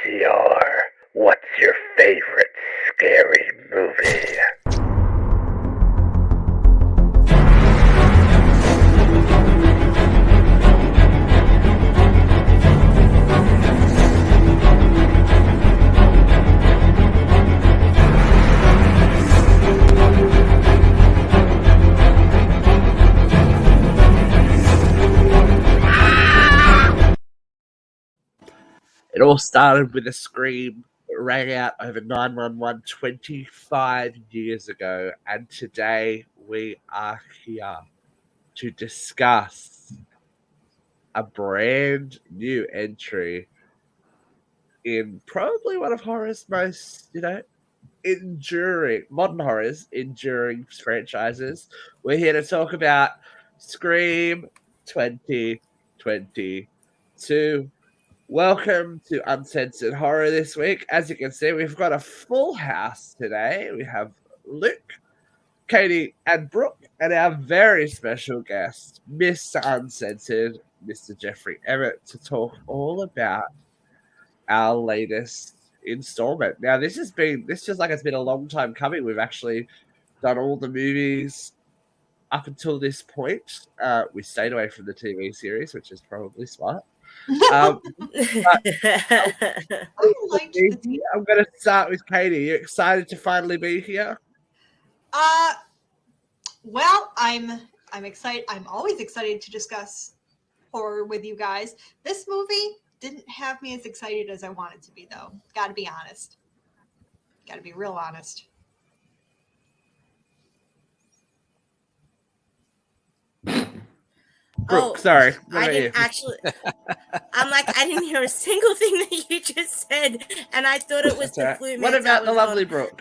VCR. What's your favorite scary movie? It all started with a scream that rang out over 911 25 years ago, and today we are here to discuss a brand new entry in probably one of horror's most, enduring, modern horror's enduring franchises. We're here to talk about Scream 2022. Welcome to Uncensored Horror this week. As you can see, we've got a full house today. We have Luke, Katie, and Brooke, and our very special guest, Mr. Uncensored, Mr. Jeffrey Emmett, to talk all about our latest installment. Now, this feels like it's been a long time coming. We've actually done all the movies up until this point. We stayed away from the TV series, which is probably smart. I'm going to start with Katie. You excited to finally be here? Well, I'm excited. I'm always excited to discuss horror with you guys. This movie didn't have me as excited as I wanted to be, though. Got to be honest. Got to be real honest. Brooke, sorry. I didn't actually. I'm like, I didn't hear a single thing that you just said, and I thought it was the flu. What about the lovely Brooke?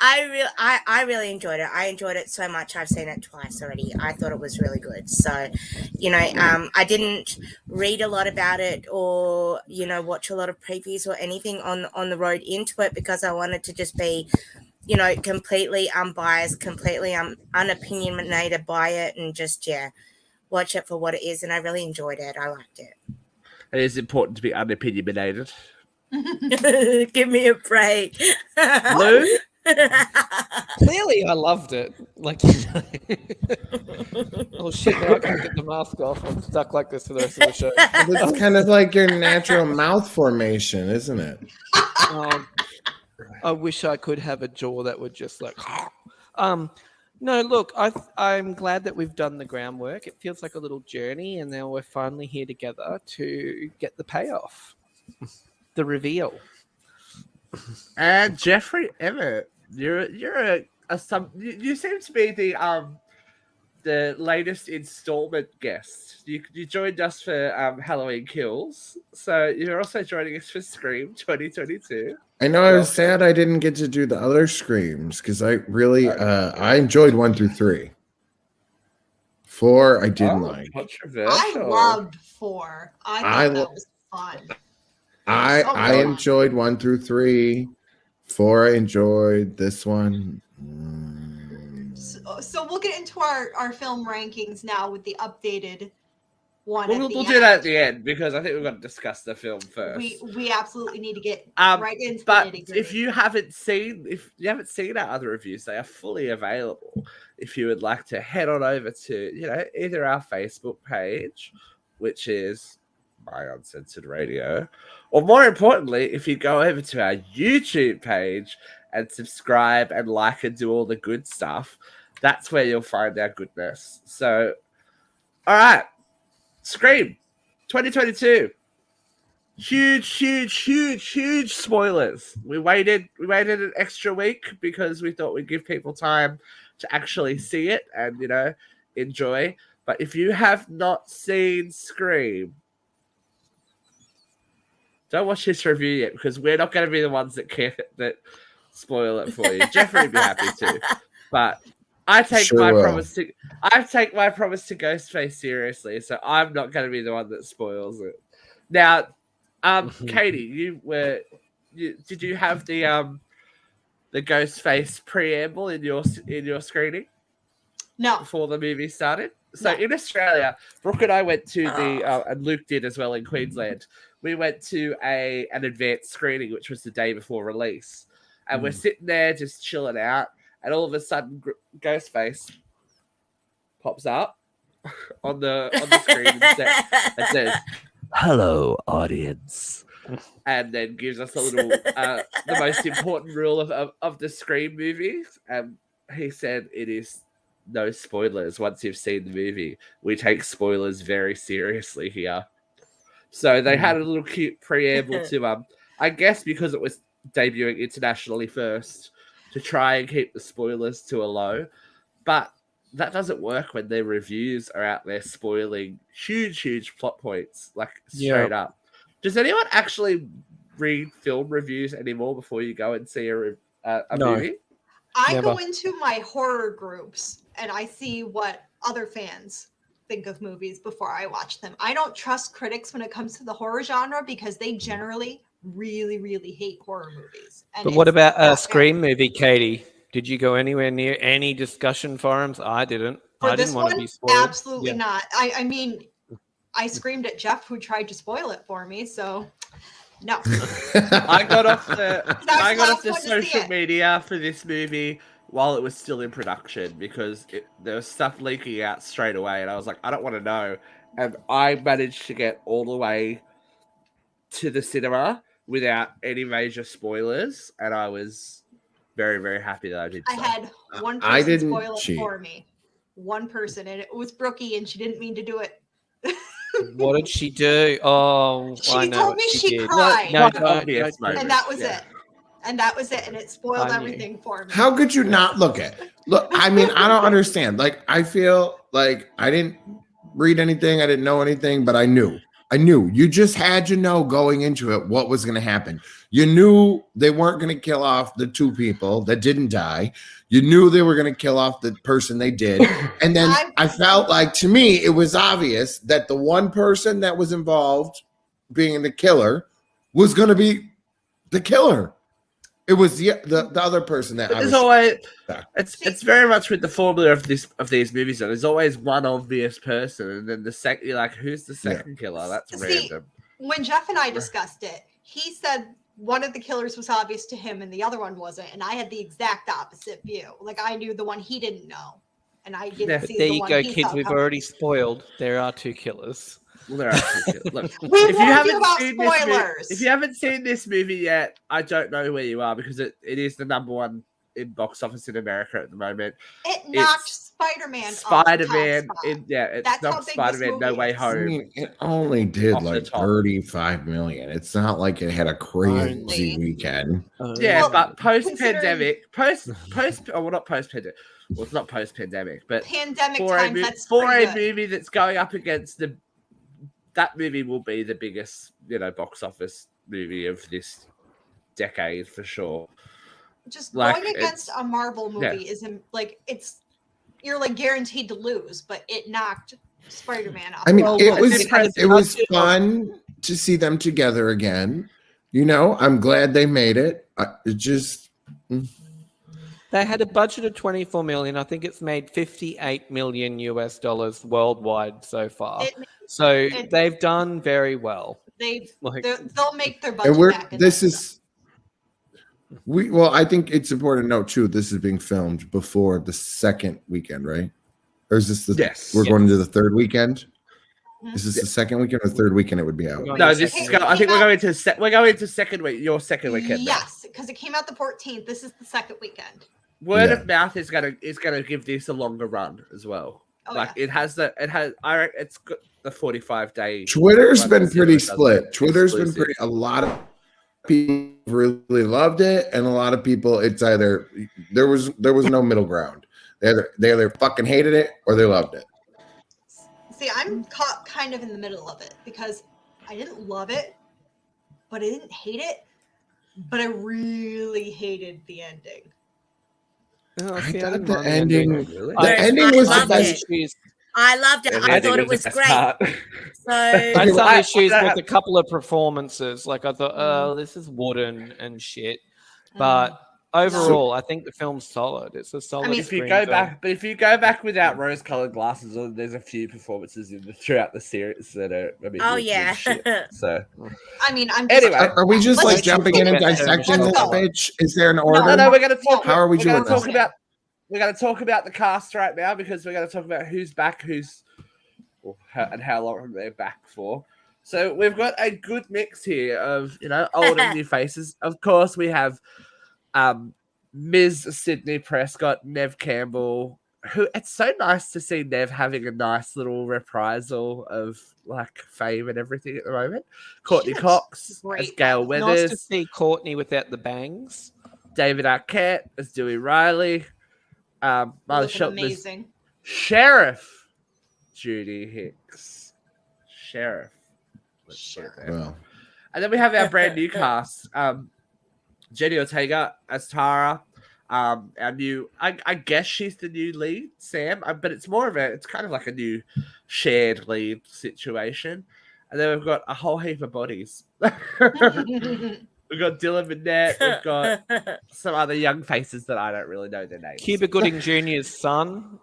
I really enjoyed it. I enjoyed it so much. I've seen it twice already. I thought it was really good. So, I didn't read a lot about it or watch a lot of previews or anything on the road into it because I wanted to just be, completely unbiased, completely unopinionated by it, and just watch it for what it is. And I really enjoyed it. I liked it. It is important to be unopinionated. Give me a break. Lou? Clearly I loved it. Oh shit, now I can't get the mask off. I'm stuck like this for the rest of the show. This is kind of like your natural mouth formation, isn't it? I wish I could have a jaw that would just no, look, I'm glad that we've done the groundwork. It feels like a little journey, and now we're finally here together to get the payoff. The reveal. And Jeffrey Emmett, you seem to be the latest installment guest. You joined us for Halloween Kills, so you're also joining us for Scream 2022. I know. I was sad I didn't get to do the other Screams because I really I enjoyed 1 through 3. 4 I didn't like. I loved 4. I thought that was fun. I enjoyed 1 through 3. 4 I enjoyed. This one. So we'll get into our film rankings now with the updated one. We'll do that at the end because I think we've got to discuss the film first. We absolutely need to get right into but the nitty-gritty. if you haven't seen our other reviews, they are fully available. If you would like to head on over to either our Facebook page, which is My Uncensored Radio, or more importantly, if you go over to our YouTube page and subscribe and like and do all the good stuff, that's where you'll find our goodness. So, all right, Scream 2022. Huge spoilers. We waited an extra week because we thought we'd give people time to actually see it and enjoy. But if you have not seen Scream, don't watch this review yet because we're not going to be the ones that spoil it for you. Jeffrey would be happy to, but I take my promise to Ghostface seriously, so I'm not going to be the one that spoils it. Now, Katie, did you have the Ghostface preamble in your screening? No. Before the movie started? So in Australia, Brooke and I went to and Luke did as well in Queensland. We went to an advanced screening, which was the day before release. And we're sitting there just chilling out. And all of a sudden, Ghostface pops up on the screen and says, "Hello, audience," and then gives us a little the most important rule of the Scream movies. And he said, "It is no spoilers. Once you've seen the movie, we take spoilers very seriously here." So they had a little cute preamble to I guess because it was debuting internationally first, to try and keep the spoilers to a low, but that doesn't work when their reviews are out there spoiling huge plot points, like straight up. Does anyone actually read film reviews anymore before you go and see a movie? I go into my horror groups and I see what other fans think of movies before I watch them. I don't trust critics when it comes to the horror genre because they generally really hate horror movies. And but what about a Scream movie, Katie? Did you go anywhere near any discussion forums? I didn't. I didn't want to be spoiled. Absolutely not. I mean, I screamed at Jeff who tried to spoil it for me, so no. I got off the social media for this movie while it was still in production because there was stuff leaking out straight away, and I was like, I don't want to know. And I managed to get all the way to the cinema without any major spoilers, and I was very happy that I did. I had one person spoil it for me. One person, and it was Brookie, and she didn't mean to do it. What did she do? Oh, she told me she cried. No, and that was it. And that was it. And it spoiled everything for me. How could you not look? I mean, I don't understand. Like, I feel like I didn't read anything. I didn't know anything, but I knew. You just had to know going into it what was going to happen. You knew they weren't going to kill off the two people that didn't die. You knew they were going to kill off the person they did. And then I felt like, to me, it was obvious that the one person that was involved being the killer was going to be the killer. It was the other person that it's very much with the formula of these movies. There's always one obvious person, and then the second you're like, who's the second killer? That's random. When Jeff and I discussed it, he said one of the killers was obvious to him and the other one wasn't, and I had the exact opposite view. Like, I knew the one he didn't know, and I didn't see the one he saw. There you go, kids. We've already spoiled. There are two killers. Well, there are two killers. Look, if you haven't seen this movie yet, I don't know where you are because it is the number one in box office in America at the moment. It knocked Spider-Man. It's not Spider-Man No Way Home. I mean, it only did like 35 million. It's not like it had a crazy weekend. But post-pandemic, not post-pandemic. Well, it's not post-pandemic, but pandemic for a movie that's going up against that movie will be the biggest, box office movie of this decade for sure. Just going against a Marvel movie isn't like you're like guaranteed to lose, but it knocked Spider-Man off. I mean, it was fun to see them together again. I'm glad they made it. They had a budget of 24 million. I think it's made $58 million US worldwide so far. So they've done very well. They'll make their budget back. I think it's important to note too. This is being filmed before the second weekend, right? Or is this we're going to the third weekend? Is this the second weekend or third weekend? It would be out. No, I think we're going to second week. Your second weekend. Yes, because it came out the 14th. This is the second weekend. Word of mouth is gonna give this a longer run as well. It's got the 45-day. Twitter's been pretty split. A lot of people really loved it, and a lot of people, it's either there was no middle ground. They either fucking hated it or they loved it. See, I'm caught kind of in the middle of it because I didn't love it, but I didn't hate it, but I really hated the ending. I thought the ending. The ending was the best. I loved it. I thought it was great. I had some issues with a couple of performances. Like I thought, this is wooden and shit. But overall, I think the film's solid. It's a solid. mean, If you screen go film. back, but if you go back without rose-colored glasses, there's a few performances throughout the series that are. I mean, Oh, with yeah. shit. So I mean, I'm just, anyway, Are we just Let's like just jumping get in and into it. dissecting Let's this go. bitch? Is there an order? no, we're gonna talk. How are we we're gonna doing talk this? about. We're gonna talk about the cast right now because we're gonna talk about who's back, and how long they're back for. So we've got a good mix here of old and new faces. Of course, we have Ms. Sidney Prescott, Nev Campbell. Who it's so nice to see Nev having a nice little reprisal of like fame and everything at the moment. Courtney looks Cox great, as Gale by the way. Nice to Weathers, see Courtney without the bangs. David Arquette as Dewey Riley, Marley looking Shelton as amazing. Sheriff Judy Hicks. Sheriff. Let's put it there. Well, And then we have our brand new cast. Jenny Ortega as Tara. Our new, I guess she's the new lead, Sam, but it's kind of like a new shared lead situation. And then we've got a whole heap of bodies. We've got Dylan Minnette. We've got some other young faces that I don't really know their names. Cuba Gooding Jr.'s son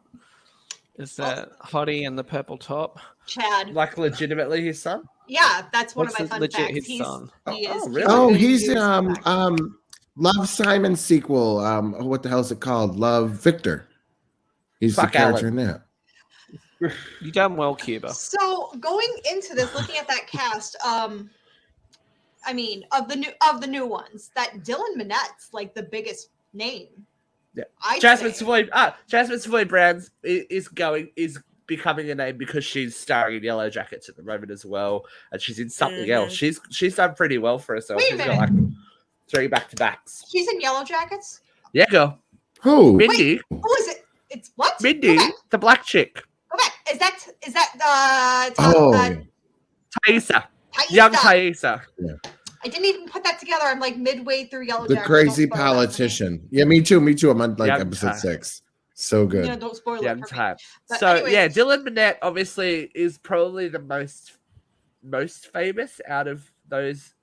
is that hottie in the purple top. Chad. Like legitimately his son? Yeah, that's one What's of my fun legit facts. his son? He is. really? oh, Cuba he's Gooding in Jr.'s son. Love Simon sequel. What the hell is it called? Love Victor. He's Fuck the character Alan. in that. You done well, Cuba. So going into this, looking at that cast, I mean, of the new ones, that Dylan Minnette's like the biggest name. Yeah. I'd Jasmine say. Savoy Brown is becoming a name because she's starring in Yellow Jackets at the moment as well, and she's in something else. She's done pretty well for herself. Wait a She's got minute. like 3 back-to-backs. She's in Yellow Jackets. Yeah, girl. Who? Mindy. Who is it? It's what? Mindy, Go back. the black chick. Go back. Is that Oh, Thaisa. Thaisa? Young Thaisa. I didn't even put that together. I'm like midway through Yellow the Jackets. crazy Don't spoil that for me. politician. Yeah, me too. Me too. I'm on like Young episode Ty. 6. So good. Yeah, don't spoil Young it for me. time. But So anyways, yeah, Dylan Minnette obviously is probably the most famous out of those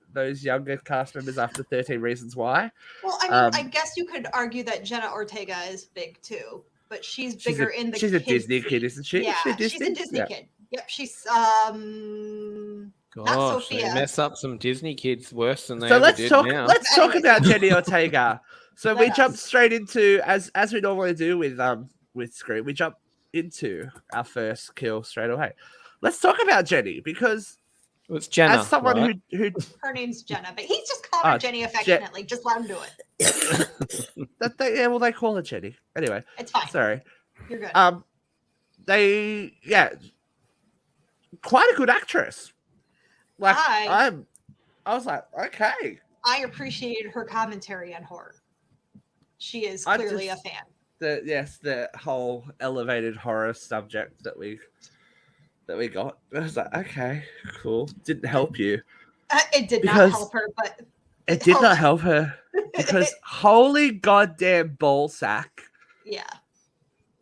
younger cast members after 13 Reasons Why. Well, I mean, I guess you could argue that Jenna Ortega is big too, but she's bigger in the. She's a kids' Disney kid, isn't she? Yeah, Is she she's a Disney Yeah. kid. Yep, she's Gosh, they Sophia. mess up some Disney kids worse than they So ever let's did talk. now. Let's talk Anyways. about Jenny Ortega. So we Let jump us. straight into as we normally do with Scream. We jump into our first kill straight away. Let's talk about Jenny because It's Jenna. as someone right? who her name's Jenna, but he's just called her Jenny affectionately. Just let him do it. they call her Jenny anyway. It's fine. Sorry. You're good. Quite a good actress. Like I was like, okay. I appreciated her commentary on horror. She is I clearly just- a fan. The whole elevated horror subject that we got. I was like, okay, cool. Didn't help you. It did Because- not help her, but It did not help her because holy goddamn ballsack! yeah.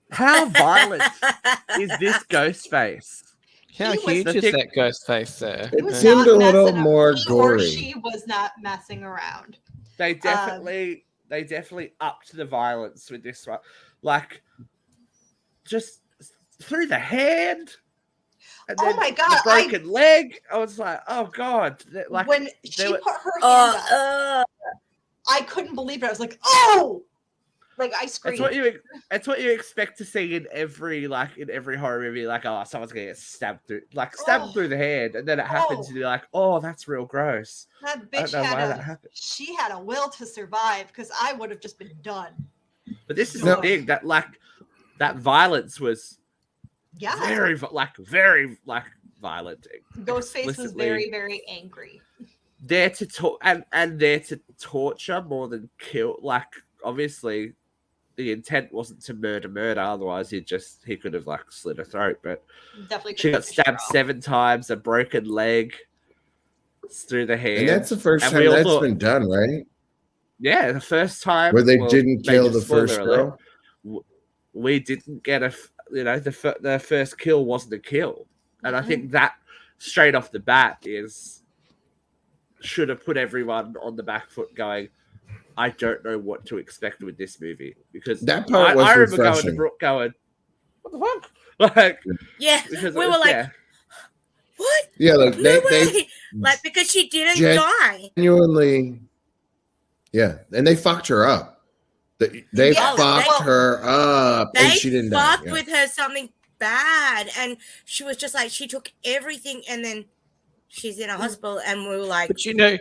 How violent is this Ghostface? How He was huge the is thing- that ghost face there? He was seemed not a little messing more he or gory. she was not messing around. They definitely upped the violence with this one, like just through the hand. And Oh then my God, the broken leg! I was like, oh god! Like When she were- put her hand up, I couldn't believe it. I was like, oh! Like I screamed. It's what you expect to see in every horror movie. Like, oh, someone's gonna get stabbed through the hand, and then it happens, and you're like, oh, that's real gross. That I bitch don't know why that happened. she had a will to survive because I would have just been done. But this is No. the thing that violence was Yeah. very violent. Ghostface was explicitly very, very angry. There to talk and there to torture more than kill. Like, obviously, the intent wasn't to murder. Otherwise, he could have like slit her throat. But Definitely. she got could've stabbed finished her 7 times, a broken leg through the hand. And that's the first And time we all that's thought- been done, right? Yeah, the first time Where they well, didn't kill major the first spoiler alert, girl. we didn't get the first kill wasn't a kill, and I think that straight off the bat should have put everyone on the back foot going, I don't know what to expect with this movie because That part was I remember going to refreshing. Brooke going, "What the fuck?" Like, Yeah, because we it were was, like, yeah. what? Yeah, like No they way! Like, because she didn't Gen- die. genuinely, yeah, and they fucked her up. They Yeah, fucked well, her up, and They she didn't die. fucked Yeah. with her something bad, and she was just like, she took everything, and then she's in a hospital, and we were like, But you know,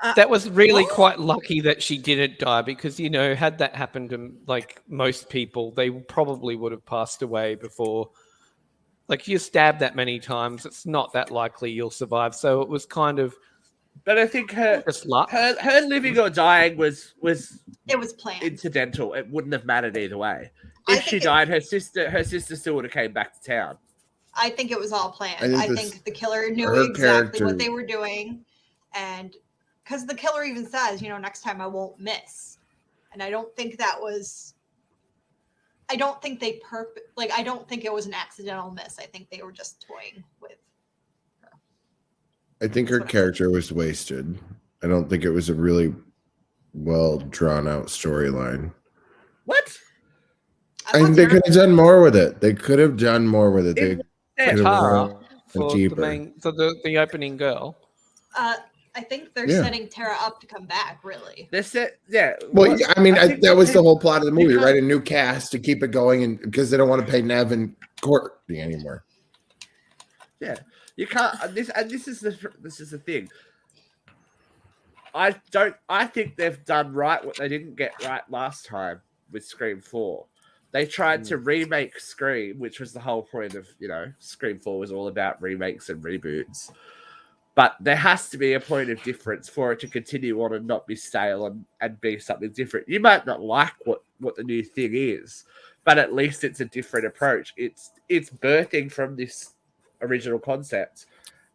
uh, that was really what? quite lucky that she didn't die because, you know, had that happened to like most people, they probably would have passed away before. Like, if you're stabbed that many times, it's not that likely you'll survive. So it was kind of But I think her just luck. her living or dying was It was planned. incidental. It wouldn't have mattered either way. I If she think died, her sister still would have came back to town. I think it was all planned. I think the killer knew her exactly character- what they were doing, and because the killer even says, you know, next time I won't miss. And I don't think that was. I don't think they I don't think it was an accidental miss. I think they were just toying with her. I think her character was wasted. I don't think it was a really well drawn out storyline. What? I think they could have done more with it. They could have done more with it. They Yeah, could have Tara gone for deeper. the opening girl. I think they're Yeah. setting Tara up to come back. Really. They said, yeah. Well, yeah, I mean, think that was the people- whole plot of the movie, you right? A new cast to keep it going, and because they don't want to pay Nev and Courtney anymore. Yeah, you can't. This is the thing. I think they've done right what they didn't get right last time with Scream 4. They tried to remake Scream, which was the whole point of, you know, Scream 4 was all about remakes and reboots. But there has to be a point of difference for it to continue on and not be stale and be something different. You might not like what the new thing is, but at least it's a different approach. It's birthing from this original concept.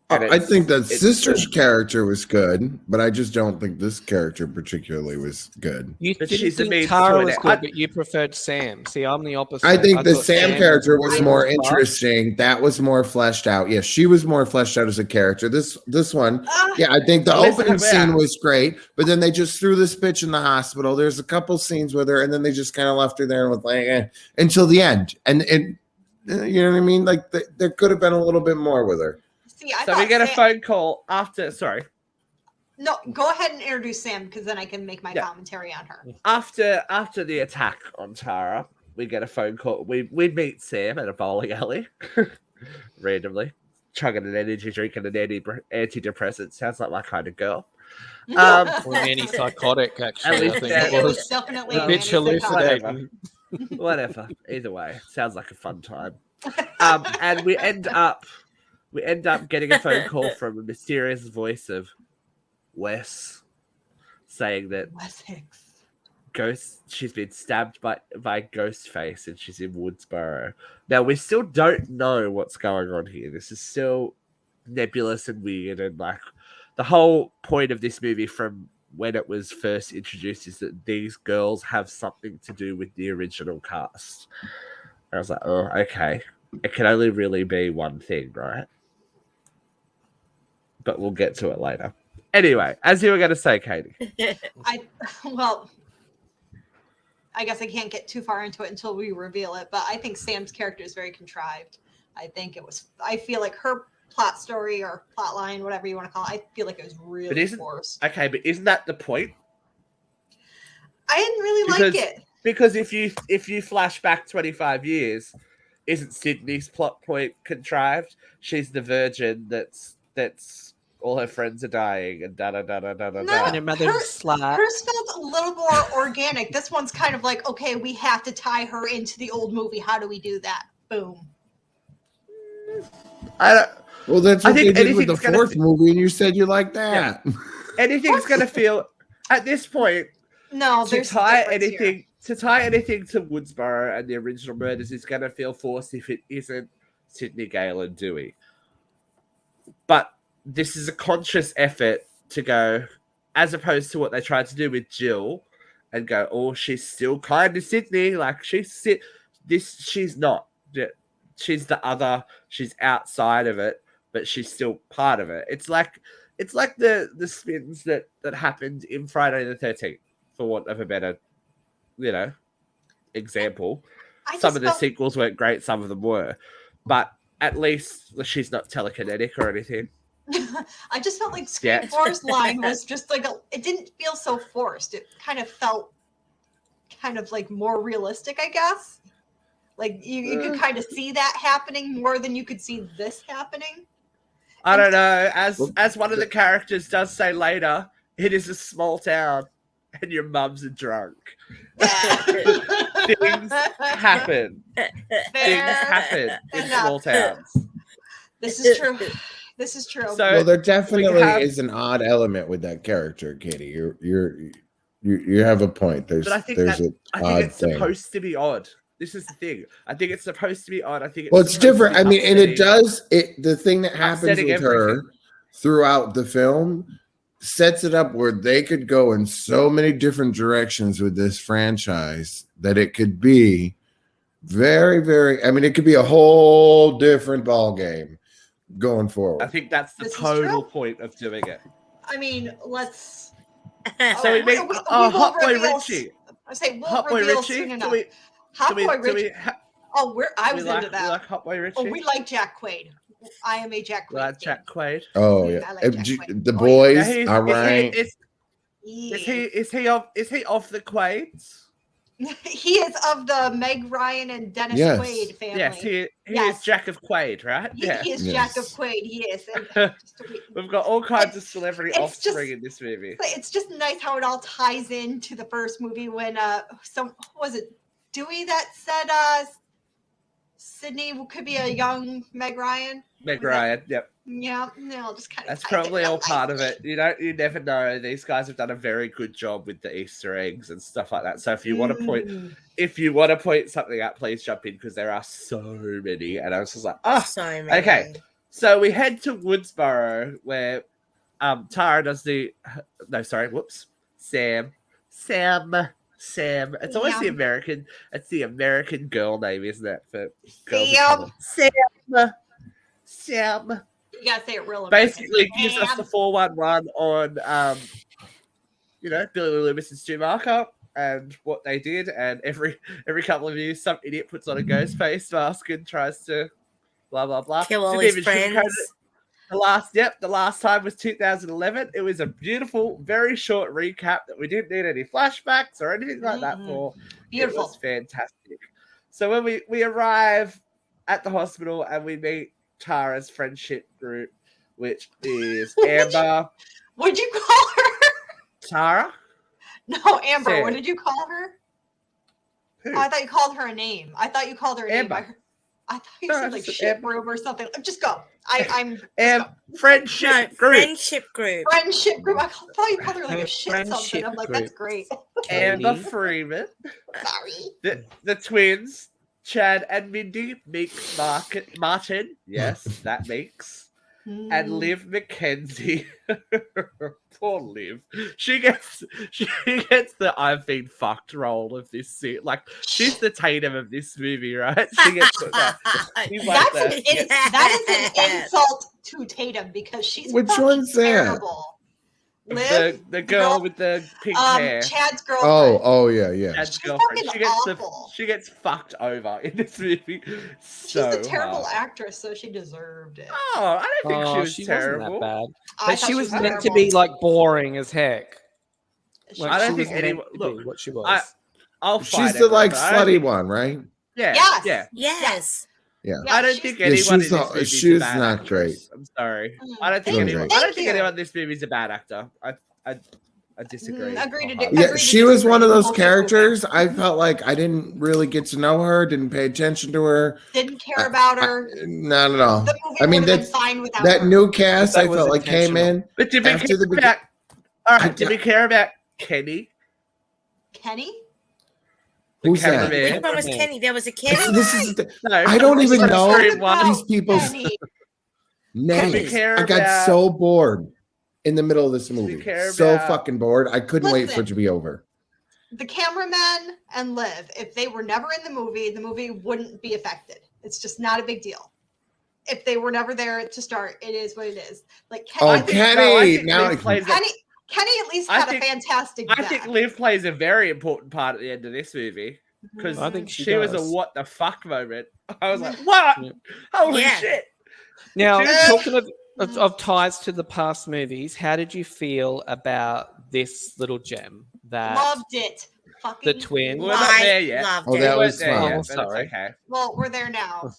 And I think that it's sister's still- character was good, but I just don't think this character particularly was good. You But didn't she's the think main Tara story was now. good, but you preferred Sam. See, I'm the opposite. I think the thought Sam character was really more fun. interesting. That was more fleshed out. Yes, she was more fleshed out as a character. This one, yeah, I think the Listen, opening scene yeah. was great, but then they just threw this bitch in the hospital. There's a couple scenes with her, and then they just kind of left her there with like until the end. And you know what I mean? Like there could have been a little bit more with her. See, I So thought we get a Sam- phone call after. Sorry. No, go ahead and introduce Sam because then I can make my Yeah. commentary on her. After the attack on Tara, we get a phone call. We meet Sam at a bowling alley, randomly, chugging an energy drink and an antidepressant. Sounds like my kind of girl. Or an antipsychotic, actually. I least think that- it was was. definitely Well, an Bitch antipsychotic. hallucinating. Whatever. Either way, sounds like a fun time. And we end up getting a phone call from a mysterious voice of Wes, saying that she's been stabbed by Ghostface and she's in Woodsboro. Now we still don't know what's going on here. This is still nebulous and weird, and like the whole point of this movie from when it was first introduced is that these girls have something to do with the original cast. And I was like, oh, okay. It can only really be one thing, right? But we'll get to it later. Anyway, as you were going to say, Katie. I guess I can't get too far into it until we reveal it, but I think Sam's character is very contrived. I feel like her plot story or plot line, whatever you want to call it, I feel like it was really forced. Okay, but isn't that the point? I didn't really like it. Because if you flash back 25 years, isn't Sidney's plot point contrived? She's the virgin that's all her friends are dying and da da da da da da. No, And her mother's slut. Hers felt a little more organic. This one's kind of like, okay, we have to tie her into the old movie. How do we do that? Boom. Well, that's I what they think did with the anything's gonna fourth movie, and you said you liked that. Anything's gonna feel at this point. No, To there's tie a difference here. anything to Woodsboro and the original murders is going to feel forced if it isn't Sidney, Gale, and Dewey. But this is a conscious effort to go, as opposed to what they tried to do with Jill, and go, oh, she's still kind of Sidney, like she's not. She's the other. She's outside of it, but she's still part of it. It's it's like the spins that happened in Friday the 13th, for want of a better, example. I Some just of the felt sequels weren't great, some of them were, but at least she's not telekinetic or anything. I just felt like Scream Yeah. 4's line was just like it didn't feel so forced. It kind of felt kind of like more realistic, I guess. Like you could kind of see that happening more than you could see this happening. I don't know. As one of the characters does say later, it is a small town, and your mum's a drunk. Things happen. Things happen in small towns. This is true. This is true. So Well, there definitely have- is an odd element with that character, Katie. You have a point. There's But I think there's that- an I think odd it's thing. supposed to be odd. This is the thing. I think it's supposed to be odd. I think Well, it's supposed to different. be I mean, and it upsetting. does the thing that happens Upsetting with her everything. throughout the film sets it up where they could go in so many different directions with this franchise that it could be very, very. I mean, it could be a whole different ball game going forward. I think that's the This is total true. point of doing it. I mean, let's. So we meet will Hot Boy reveal- Richie. I say we'll Hot Boy reveal Richie. soon Do enough. we? Hot Do we? Boy Do Richie. we? I We was like, into that. we like Hot Boy Richie. Oh, we like Jack Quaid. I am a Jack Quaid. We like fan. Jack Quaid. Oh yeah, I like Jack Quaid. the Oh, boys. Yeah, he's- all right. Is he off the Quaids? He is of the Meg Ryan and Dennis Yes. Quaid family. Yes, he Yes. is Jack of Quaid, right? He is Yes. Jack of Quaid. He is. And We've got all kinds of celebrity It's offspring just- in this movie. it's just nice how it all ties into the first movie when was it Dewey that said Sidney could be a young Meg Ryan? Meg was that- Ryan, yep. Yeah, no, just kind of. That's probably all part of it. You never know. These guys have done a very good job with the Easter eggs and stuff like that. So if you want to point something out, please jump in because there are so many. And I was just like, So many. okay. So we head to Woodsboro where Tara does Sam. It's always the Yeah. American. It's the American girl name, isn't it? For girls in Sam. trouble. Sam. You gotta say it real. Basically American. gives us Sam. the 411 on Billy Loomis and Stu Marker and what they did, and every couple of years some idiot puts on a ghost face mask and tries to blah blah blah. Kill all Didn't his even sugarcoat friends. it. The last time was 2011. It was a beautiful, very short recap that we didn't need any flashbacks or anything like that for. Beautiful. It was fantastic. So when we arrive at the hospital and we meet Tara's friendship group, which is Amber, What'd you call her? Tara. No, Amber. Sam. What did you call her? Who? Oh, I thought you called her a name. I thought you called her a Amber. name. I thought you No, said I like just shit Amber. room or something. Just go. I'm Friendship No, group. friendship group. friendship group. I thought you called her like a shit something. Friendship I'm like, that's group. great. Amber Katie. Freeman. Sorry. The twins, Chad and Mindy, Meeks Martin. Yes, that Meeks. And Mm. Liv McKenzie. Poor Liv. She gets the I've been fucked role of this scene. Like she's the Tatum of this movie, right? She gets she's like That's that. that is an insult to Tatum because she's Which fucking one's that? terrible. Liv, The girl with the pink hair. Chad's girlfriend. Oh yeah. Chad's she's girlfriend. fucking awful. She gets fucked over in this movie. She's So a terrible hard. actress, so she deserved it. Oh, I don't think she was wasn't terrible. that bad. I But thought she was meant terrible. to be like boring as heck. She- Like, I don't she think was meant anyone- to be look, what she was. I'll She's fight the it, like but I don't slutty think- one, right? Yeah, Yes. yeah. Yes. Yeah. Yeah, I don't she's- think Yeah, anyone she's in this not- movie she's a bad not actress. great. I'm sorry. Mm. I don't think Thank anyone. you. I don't think Thank anyone you. in this movie is a bad actor. I disagree. Agree to wholeheartedly. I Yeah, agree to she was disagree. one of those Bullshit characters. I felt like I didn't really get to know her, didn't pay attention to her. Didn't care about her. Not at all. The movie I mean, would have been that's fine without that her. new cast. That I was felt like came intentional. in. But did we After care the begin- about? All I- right. Did we care about Kenny? Kenny? The Who's that? cameraman? Which one was Kenny? There was a Kenny. This is the, No, I don't even from know Scream One. these people's Kenny. names. we care I got about- so bored in the middle of this we movie. care So about- fucking bored. I couldn't wait for Listen. it to be over. The cameraman and Liv, if they were never in the movie wouldn't be affected. It's just not a big deal. if they were never there to start, it is what it is. Like Kenny. Kenny at least had a fantastic I death. think Liv plays a very important part at the end of this movie because I think she was a does. what the fuck moment. I was like, what? Yeah. Holy Yeah. shit! Now, Dude. talking of ties to the past movies, how did you feel about this little gem that Loved it. Fucking the twin? We're not there I yet. loved Oh, it. that We was weren't there fun. yet, Oh, but it's sorry. okay. Well, we're there now.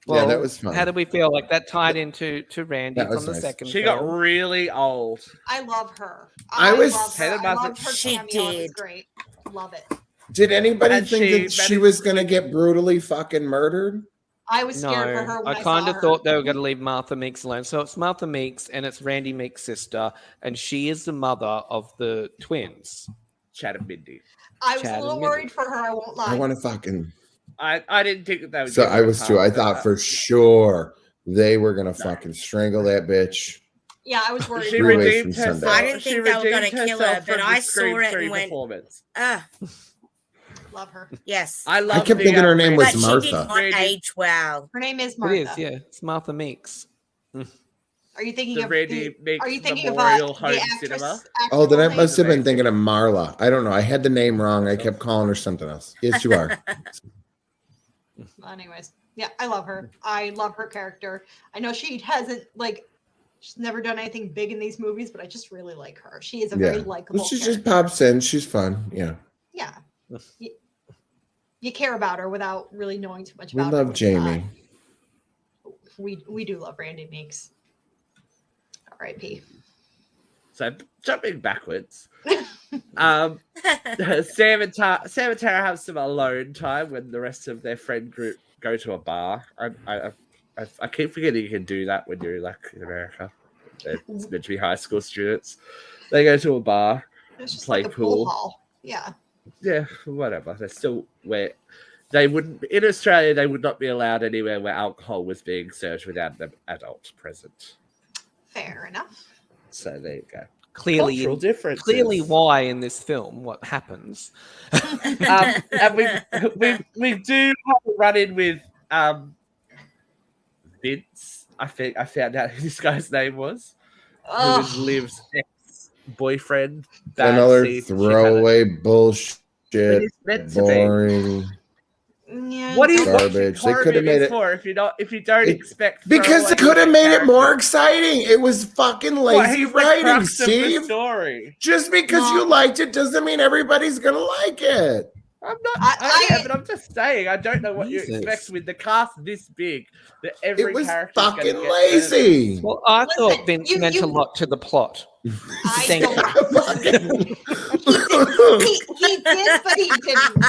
Well, that was fun. How did we feel? Like that tied into Randy That was from the nice. second She film. got really old. I love her. I was- love her. I loved her She cameo. It was did. great. Love it. Did anybody And think she that she managed was to- going to get brutally fucking murdered? I was scared for No, her when I I kind saw of her. thought they were going to leave Martha Meeks alone. So it's Martha Meeks and it's Randy Meeks' sister, and she is the mother of the twins. Chad and Mindy. I was Chad a little and worried Mindy. for her. I won't lie. I want to fucking. I didn't think that would. So get I was too. I past thought that. for sure they were going to fucking strangle that bitch. Yeah, I was worried. She Three for her. ways redeemed from Sunday. herself. I didn't She think they were gonna redeemed kill her, herself but from I the Scream saw it 3 and went, performance. Love her. Yes. I love. kept thinking her name was But she Martha. did not Randy- age well. Her name is It Martha. is, yeah. It's Martha Meeks. Are you thinking The of Randy the, Meeks Are you thinking Memorial of Home the actress? Cinema. Oh, then I actress must have name? been thinking of Marla. I don't know. I had the name wrong. I kept calling her something else. Yes, you are. Anyways, yeah, I love her. I love her character. I know she hasn't she's never done anything big in these movies, but I just really like her. She is a very likable. Well, she character. just pops in. She's fun. Yeah. Yeah. You care about her without really knowing too much We about her. love which, Jamie. We do love Randy Meeks. R.I.P. So jumping backwards, Sam and Tara have some alone time when the rest of their friend group go to a bar. I keep forgetting you can do that when you're like in America. It's meant to be high school students. They go to a bar. It's just Play like a pool. pool hall. Yeah. Yeah, whatever. They're still where they wouldn't in Australia. They would not be allowed anywhere where alcohol was being served without an adult present. Fair enough. So there you go. Clearly, Cultural differences. clearly, why in this film? What happens? And we do have a run in with Vince. I think I found out who this guy's name was. Who was Liv's ex-boyfriend. Bad Another scene. throwaway bullshit. It's meant to be. Boring. Yeah. What do you Garbage. They horror could have made movies it for if you don't expect because they throwaway could have made it more characters? exciting. It was fucking What, lazy he's the writing, crux of the Steve. story. Just because you liked it doesn't mean everybody's gonna like it. I'm not. I- but I'm just saying. I don't know what you Jesus. expect with the cast this big. That every It was character is gonna fucking get lazy. Well, I Listen, thought Vince you- meant you- a lot to the plot. I Thank don't. you. He did, but he didn't.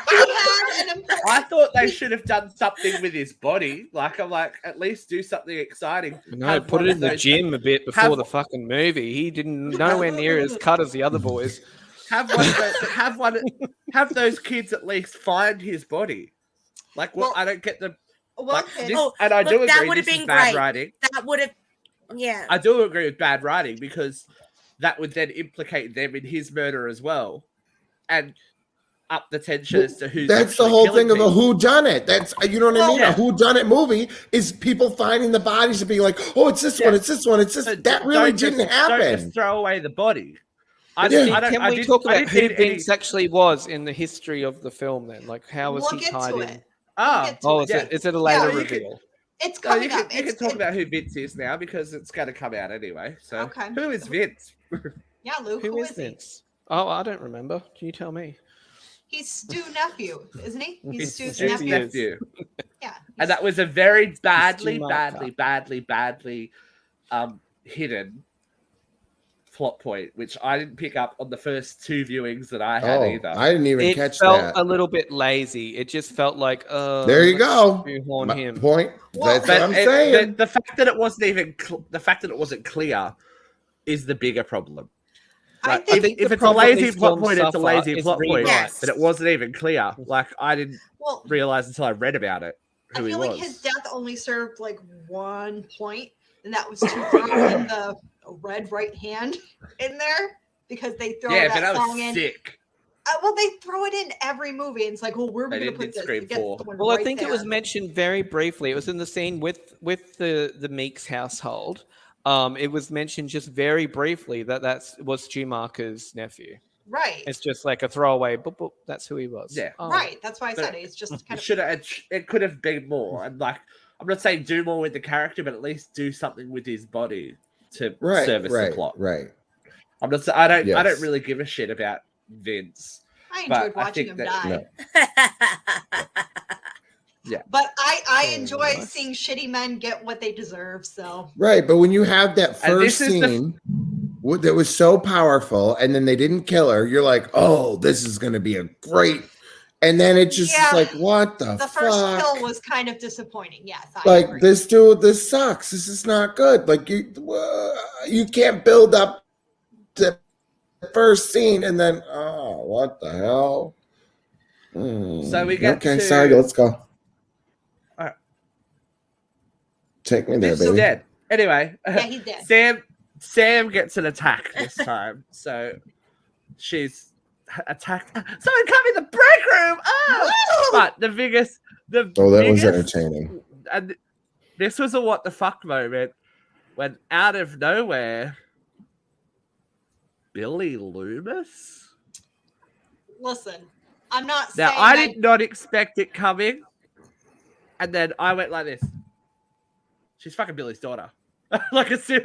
He had an important. I thought they should have done something with his body. I'm like, at least do something exciting. No, Have put one it of in the those- gym a bit before have- the fucking movie. He didn't nowhere near as cut as the other boys. Have those kids at least find his body. Well, I don't get the. Well, Like, okay. this, Oh, and I do look, that agree. would have This is been bad great. writing. That would have, yeah. I do agree with bad writing because that would then implicate them in his murder as well, and up the tension as to who's. That's the actually whole killing thing of a people. who done it. That's you know what I Well, mean. yeah. A who done it movie is people finding the bodies and being like, oh, it's this one, it's this one, it's this. So That really don't just- didn't Don't happen. just throw away the body. Can we talk about who need any- Vince actually was in the history of the film then? Like, how was We'll he get tied to in? it. Ah, We'll get to Oh, it. is it a later you can- reveal? It's no, coming you can, up. you can talk about who Vince is now because it's going to come out anyway. So, Okay. who is Vince? Yeah, Luke. Who is he? Vince? Oh, I don't remember. Can you tell me? He's Stu's nephew, isn't he? He's Stu's Yes, nephew. he is. nephew. Yeah. And that was a very badly Stu hidden plot point, which I didn't pick up on the first two viewings that I had either. I didn't even It catch felt that. a little bit lazy. It just felt like, There you let's go. shoehorn My him. point. Well, That's what I'm But saying. the fact that it wasn't even the fact that it wasn't clear is the bigger problem. I Like, think, think if the it's a problem lazy these plot films point, it's a suffer lazy is plot point. rewrites. But it wasn't even clear. Like I didn't well, realize until I read about it I who he feel was. like his death only served like 1 point, and that was to throw in the red right hand in there because they throw Yeah, that but that song was in. sick. Well, they throw it in every movie, and it's like, well, where are we They going to didn't put in this? Scream It gets 4. someone Well, I right think it was there. mentioned very briefly. It was in the scene with the Meeks household. It was mentioned just very briefly that was Schumacher's nephew. Right. It's just like a throwaway. Boop, that's who he was. Yeah. Oh. Right. That's why I But said it. It's just kind of. It could have been more. And like, I'm not saying do more with the character, but at least do something with his body to service the plot. Right. I'm not. I don't Yes. really give a shit about Vince. I but enjoyed I watching think him that- die. Yeah. But I enjoy nice. seeing shitty men get what they deserve. So. Right, but when you have that And first this is the- scene that was so powerful, and then they didn't kill her, you're like, oh, this is going to be a great. And then it just is like, what the The fuck? first kill was kind of disappointing. Yes. I Like agree. this sucks. This is not good. Like you can't build up the first scene and then what the hell? So we get okay. to- Sorry, let's go. All right. Take me there, Vince is baby. dead. Anyway, Yeah, he's dead. Sam gets an attack this time, so she's attacked. Someone come in the break room. Oh, Woo! but the biggest. Oh, that was biggest- entertaining. And this was a what the fuck moment when out of nowhere, Billy Loomis. Listen, I'm not saying. Now I that- did not expect it coming, and then I went like this. She's fucking Billy's daughter. Like as soon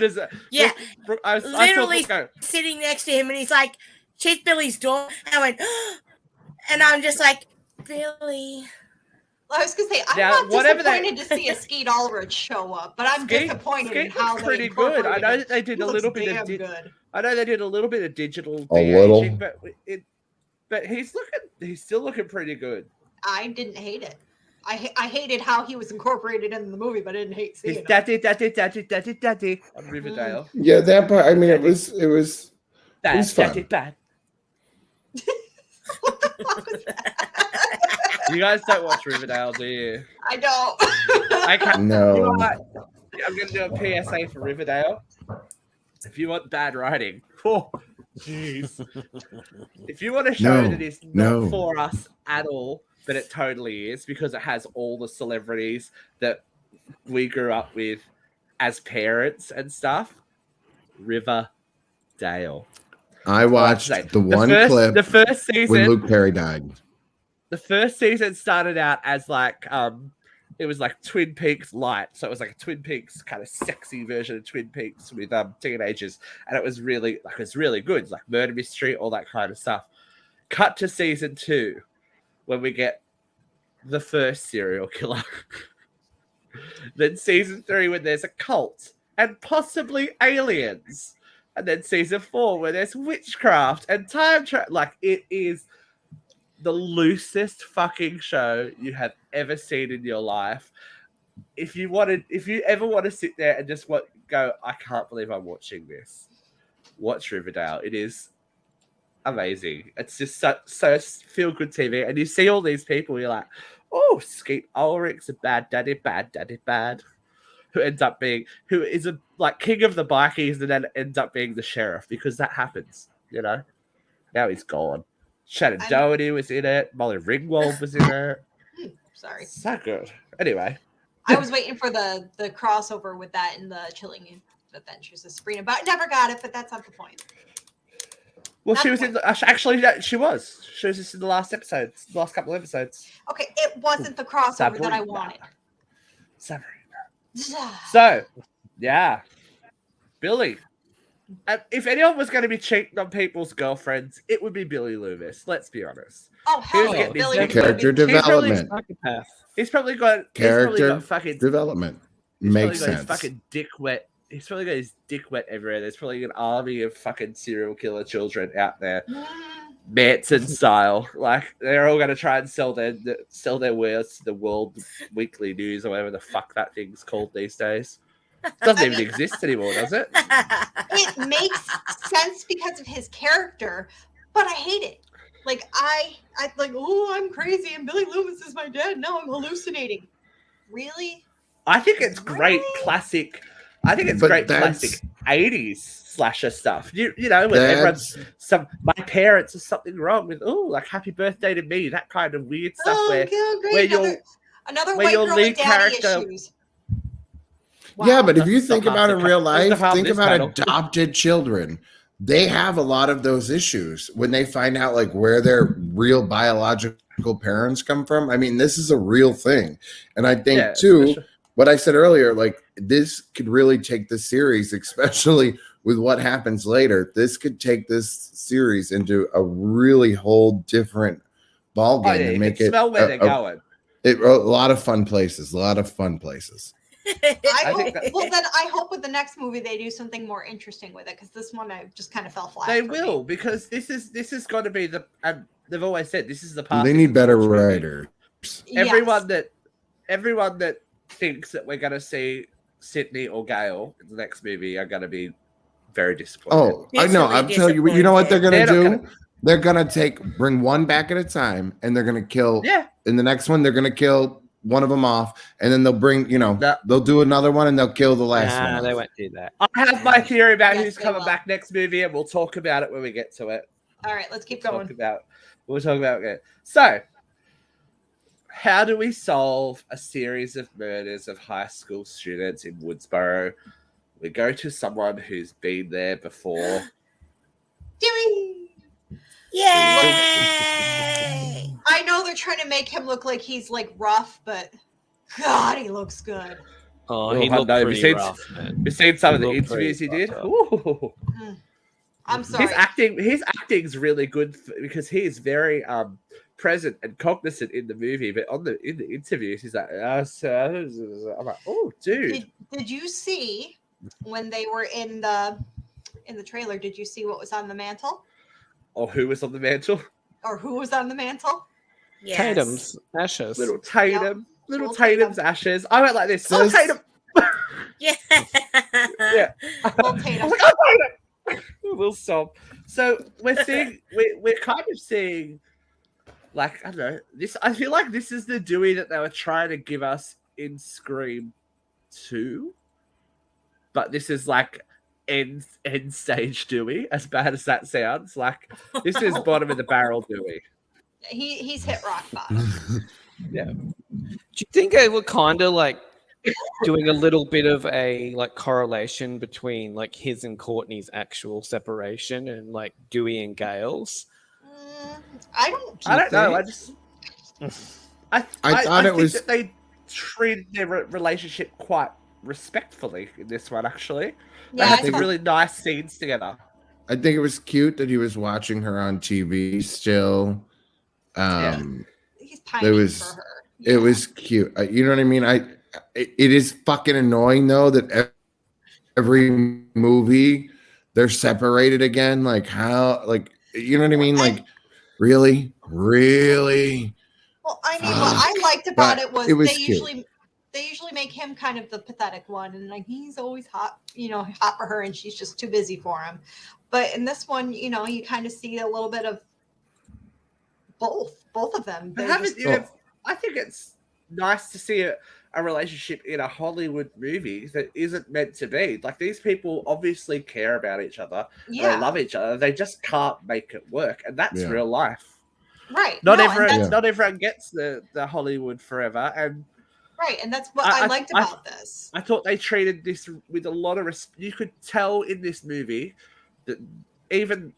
as Yeah, I saw literally Brooke go, sitting next to him, and he's like, "She's Billy's daughter." And I went, and I'm just like, Billy. I was gonna say I'm Now, not whatever disappointed to see a Skeet Ulrich show up, but I'm Skeet- disappointed in Skeet how looks they pretty good. I know incorporated that they did him. a He little looks bit of damn good. I know they did a little bit of digital A little. de-aging, but he's still looking pretty good. I didn't hate it. I hated how he was incorporated in the movie, but I didn't hate seeing His him. daddy on Riverdale. Yeah, that part. I mean, it was. Bad, was fun. daddy, bad. What the fuck was that? You guys don't watch Riverdale, do you? I don't. I can't. You No. know what? I'm going to do a PSA for Riverdale. If you want bad writing, oh, jeez. If you want a show No, that is not no. for us at all, but it totally is because it has all the celebrities that we grew up with as parents and stuff. Riverdale. I watched Say, the one clip The first when season. Luke Perry died. The first season started out as like it was like Twin Peaks light, so it was like a Twin Peaks kind of sexy version of Twin Peaks with teenagers, and it was really good. It's like murder mystery, all that kind of stuff. Cut to season 2, when we get the first serial killer. Then season 3, when there's a cult and possibly aliens, and then season 4, where there's witchcraft and time travel. Like it is the loosest fucking show you have ever seen in your life. If you ever want to sit there and just go, I can't believe I'm watching this, watch Riverdale. It is amazing. It's just so feel good TV, and you see all these people. You're like, oh, Skeet Ulrich's a bad daddy, bad. Who is a like king of the bikies, and then ends up being the sheriff because that happens. You know, now he's gone. Shannon Doherty was in it. Molly Ringwald was in it. Sorry. So good. Anyway, I was waiting for the crossover with that in the Chilling Adventures of Sabrina, but I never got it. But that's not the point. well, Not she the was in. She was. She was just in the last couple of episodes. Okay, it wasn't the crossover that I wanted. Sabrina. So, yeah, Billy. If anyone was going to be cheating on people's girlfriends, it would be Billy Loomis. Let's be honest. Oh hell Who's yeah, getting Billy. his Character development. Psychopath. He's probably got Character fucking development. he's Makes probably got sense. his fucking dick wet. He's probably got his dick wet everywhere. There's probably an army of fucking serial killer children out there, Manson style. Like they're all going to try and sell their wares to the World Weekly News or whatever the fuck that thing's called these days. It doesn't even exist anymore, does it? It makes sense because of his character, but I hate it. Like I like, oh, I'm crazy and Billy Loomis is my dad. No, I'm hallucinating. Really? I think it's great classic. I think it's But great that's- classic '80s slasher stuff. You know, when everyone's my parents is something wrong with like Happy Birthday to Me, that kind of weird stuff where another where white your girl lead with daddy character. issues. Yeah, Wow. but if you think about in real life, think this about battle. adopted children. They have a lot of those issues when they find out like where their real biological parents come from. I mean, this is a real thing. And I think too, what I said earlier, like this could really take the series, especially with what happens later. This could take this series into a really whole different ball game and make it smell where they're going. A lot of fun places. Well, then I hope with the next movie they do something more interesting with it, because this one I just kind of fell flat. They will, because this is going to be the. And they've always said this is the part. They need better writers. Everyone that thinks that we're going to see Sidney or Gale in the next movie are going to be very disappointed. Oh, I know. I'm telling you. You know what they're going to do? They're going to bring one back at a time, and they're going to kill. Yeah. In the next one, they're going to kill one of them off, and then they'll bring, they'll do another one, and they'll kill the last one. They won't do that. I have my theory about who's coming back next movie, and we'll talk about it when we get to it. All right, let's keep going. We'll talk about it. So, how do we solve a series of murders of high school students in Woodsboro? We go to someone who's been there before. Dewey! Yay! I know they're trying to make him look like he's like rough, but God, he looks good. Oh, he looked pretty rough, man. You've seen some of the interviews he did. Ooh. I'm sorry. His acting's really good because he is very present and cognizant in the movie, but in the interviews he's like, I'm like, oh, dude. Did you see when they were in the trailer? Did you see what was on the mantle? Or who was on the mantle? Or who was on the mantle? Yes. Tatum's ashes. Little Tatum. Yep. Little Tatum's ashes. I went like this. Little Tatum. Yeah. Yeah. Little Tatum. We'll stop. So we're kind of seeing, like, I don't know, this. I feel like this is the Dewey that they were trying to give us in Scream 2, but this is like end stage Dewey. As bad as that sounds, like this is bottom of the barrel Dewey. He's hit rock bottom. Yeah. Do you think they were kind of like doing a little bit of a like correlation between like his and Courtney's actual separation and like Dewey and Gale's? I don't know. I thought it was that they treated their relationship quite respectfully in this one. Actually, they had some really nice scenes together. I think it was cute that he was watching her on TV still. He's pining for her. It was cute. You know what I mean? It is fucking annoying though that every movie they're separated again. Like how? Like you know what I mean? Like really. Well, I mean, what I liked about it was they cute. usually make him kind of the pathetic one, and like he's always hot for her, and she's just too busy for him. But in this one, you kind of see a little bit of both of them. I think it's nice to see a relationship in a Hollywood movie that isn't meant to be. Like these people obviously care about each other. Yeah. They love each other. They just can't make it work, and that's real life. Right. Not everyone gets the Hollywood forever, and right, and that's what I liked about this. I thought they treated this with a lot of respect. You could tell in this movie that even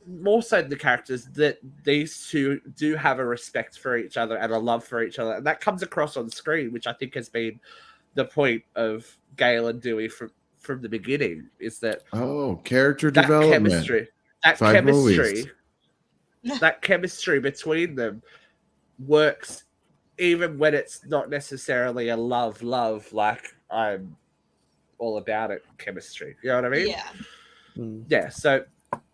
more so than the characters that these two do have a respect for each other and a love for each other, and that comes across on screen, which I think has been the point of Gale and Dewey from the beginning. Is that character development, that chemistry between them works, even when it's not necessarily a love like I'm all about it chemistry. You know what I mean? Yeah. Yeah. So.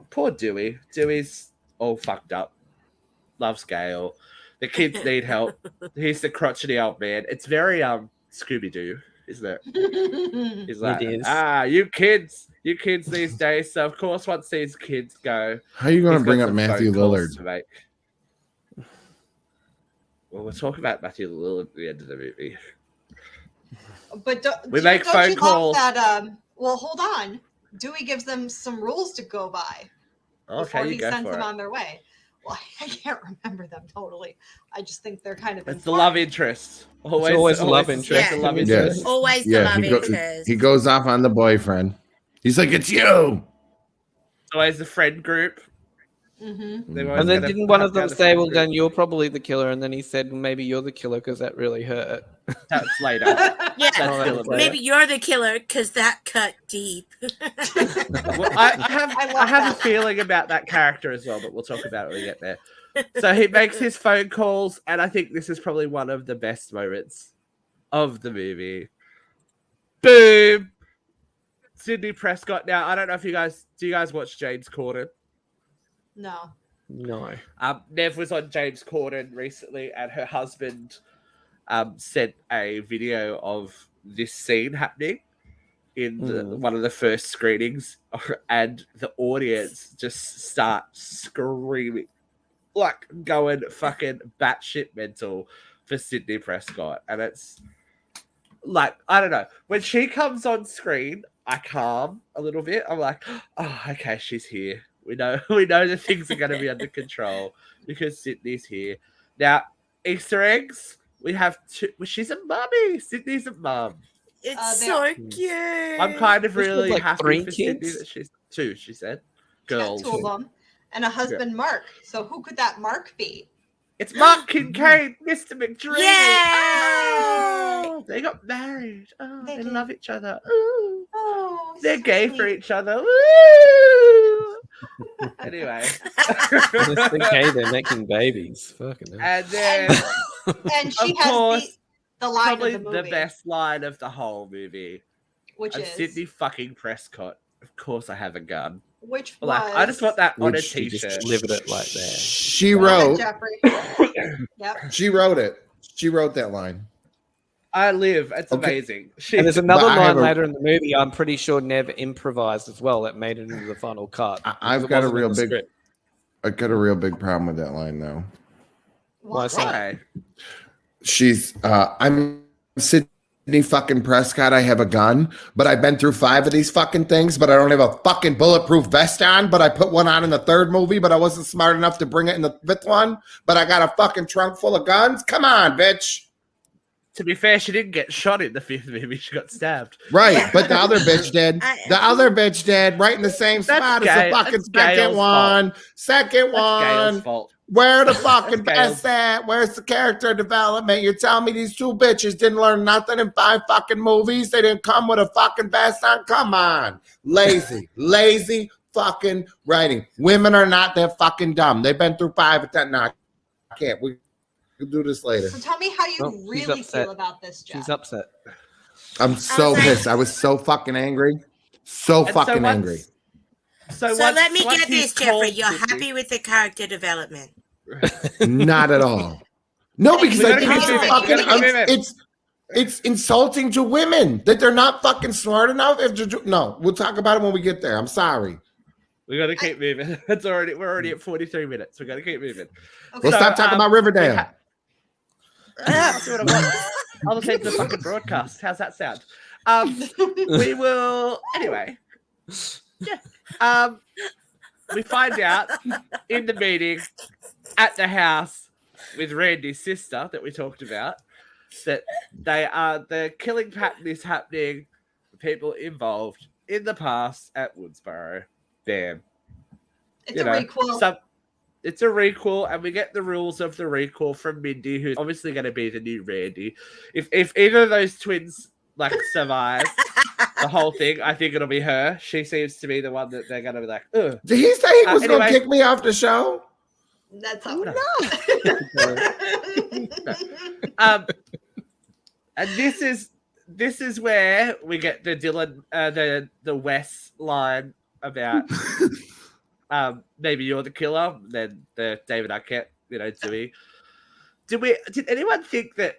Poor Dewey. Dewey's all fucked up. Loves Gale. The kids need help. He's the crotchety old man. It's very Scooby-Doo, isn't it? He's like, you kids these days. So of course, once these kids go, how are you going to bring up Matthew Lillard? Well, we'll talk about Matthew Lillard at the end of the movie. But we make phone calls. Well, hold on. Dewey gives them some rules to go by before Okay, you he go sends for them it. on their way. Well, I can't remember them totally. I just think they're kind of It's the love interest. always the love suspect interest. the love Yes. interest. Always the Yeah, love he interest. goes off on the boyfriend. He's like, it's you. It's always the friend group. Mm-hmm. They're always And then gonna didn't one have of to them have the say, friend "Well, group. then you're probably the killer," and then he said, "Maybe you're the killer because that really hurt." That's later. Yeah, That's still a bit. maybe you're the killer because that cut deep. Well, I have a feeling about that character as well, but we'll talk about it when we get there. So he makes his phone calls, and I think this is probably one of the best moments of the movie. Boom! Sidney Prescott. Now, I don't know if you guys watch James Corden? No. No. Nev was on James Corden recently, and her husband sent a video of this scene happening in one of the first screenings, and the audience just start screaming, like going fucking batshit mental for Sidney Prescott. And it's like, I don't know, when she comes on screen, I calm a little bit. I'm like, oh, okay, she's here. We know that things are going to be under control because Sidney's here. Now, Easter eggs, we have two. Well, she's a mummy. Sidney's a mum. It's they so are- cute. I'm kind of She has, really like, happy 3 for Sidney kids? that she's two, she said. Got Girls. 2 of them. And a husband, Mark. So who could that Mark be? It's Mark Kincaid, Mr. McDreamy. Yay! Oh, they got married. Oh, They they did. love each other. Ooh. Oh, They're so gay sweet. for each other. Woo! Anyway. It's okay, they're making babies. Fucking hell. And then, And she of has course, the line probably of the movie, the best line of the whole movie. which And is Sidney fucking Prescott. Of course I have a gun. which was. Like, I just want that on a Which She just t-shirt. delivered it like that. She Go ahead, wrote. Jeffrey. Yep. She wrote it. She wrote that line. I live. It's Okay. amazing. She, And there's another But I have line a- later in the movie. I'm pretty sure Nev improvised as well. That made it into the final cut. I've It got a wasn't in real the big. script. I got a real big problem with that line though. Why is that? Why? She's I'm Sidney fucking Prescott. I have a gun, but I've been through 5 of these fucking things, but I don't have a fucking bulletproof vest on, but I put one on in the 3rd movie, but I wasn't smart enough to bring it in the 5th one, but I got a fucking trunk full of guns. Come on, bitch. To be fair, she didn't get shot in the 5th movie. She got stabbed. Right, but the other bitch did. The other bitch did right in the same That's spot as Gale- the fucking that's Gale's second one. Second That's Gale's one. fault. Where the fucking Gale's. best at? Where's the character development? You're telling me these 2 bitches didn't learn nothing in 5 fucking movies? They didn't come with a fucking vest on? Come on. Lazy fucking writing. Women are not that fucking dumb. They've been through 5 of 10. Nah, I can't. We can do this later. So tell me how you Oh, she's really upset. feel about this, Jeff. She's upset. I'm so pissed. I was so fucking angry. So And fucking once- angry. So once- let me once get he's this, Jeffrey. called You're Sidney- happy with the character development. Not at all. No, because We I gotta think keep it's moving. fucking We gotta keep moving. it's insulting to women that they're not fucking smart enough. No, we'll talk about it when we get there. I'm sorry. We got to keep moving. We're already at 43 minutes. We got to keep moving. Okay. We'll stop talking about Riverdale. I'll do what I want. I'll just take the fucking broadcast. How's that sound? We will anyway. Yeah. We find out in the meeting at the house with Randy's sister that we talked about that the killing pattern is happening. People involved in the past at Woodsboro. Damn. It's a requel. It's a requel, and we get the rules of the requel from Mindy, who's obviously going to be the new Randy. If either of those twins like survive the whole thing, I think it'll be her. She seems to be the one that they're going to be like, ugh. Did he say he was going anyway. to kick me off the show? That's how No. it And this is where we get the Dylan the Wes line about maybe you're the killer. Then the David Arquette, Dewey. Did anyone think that?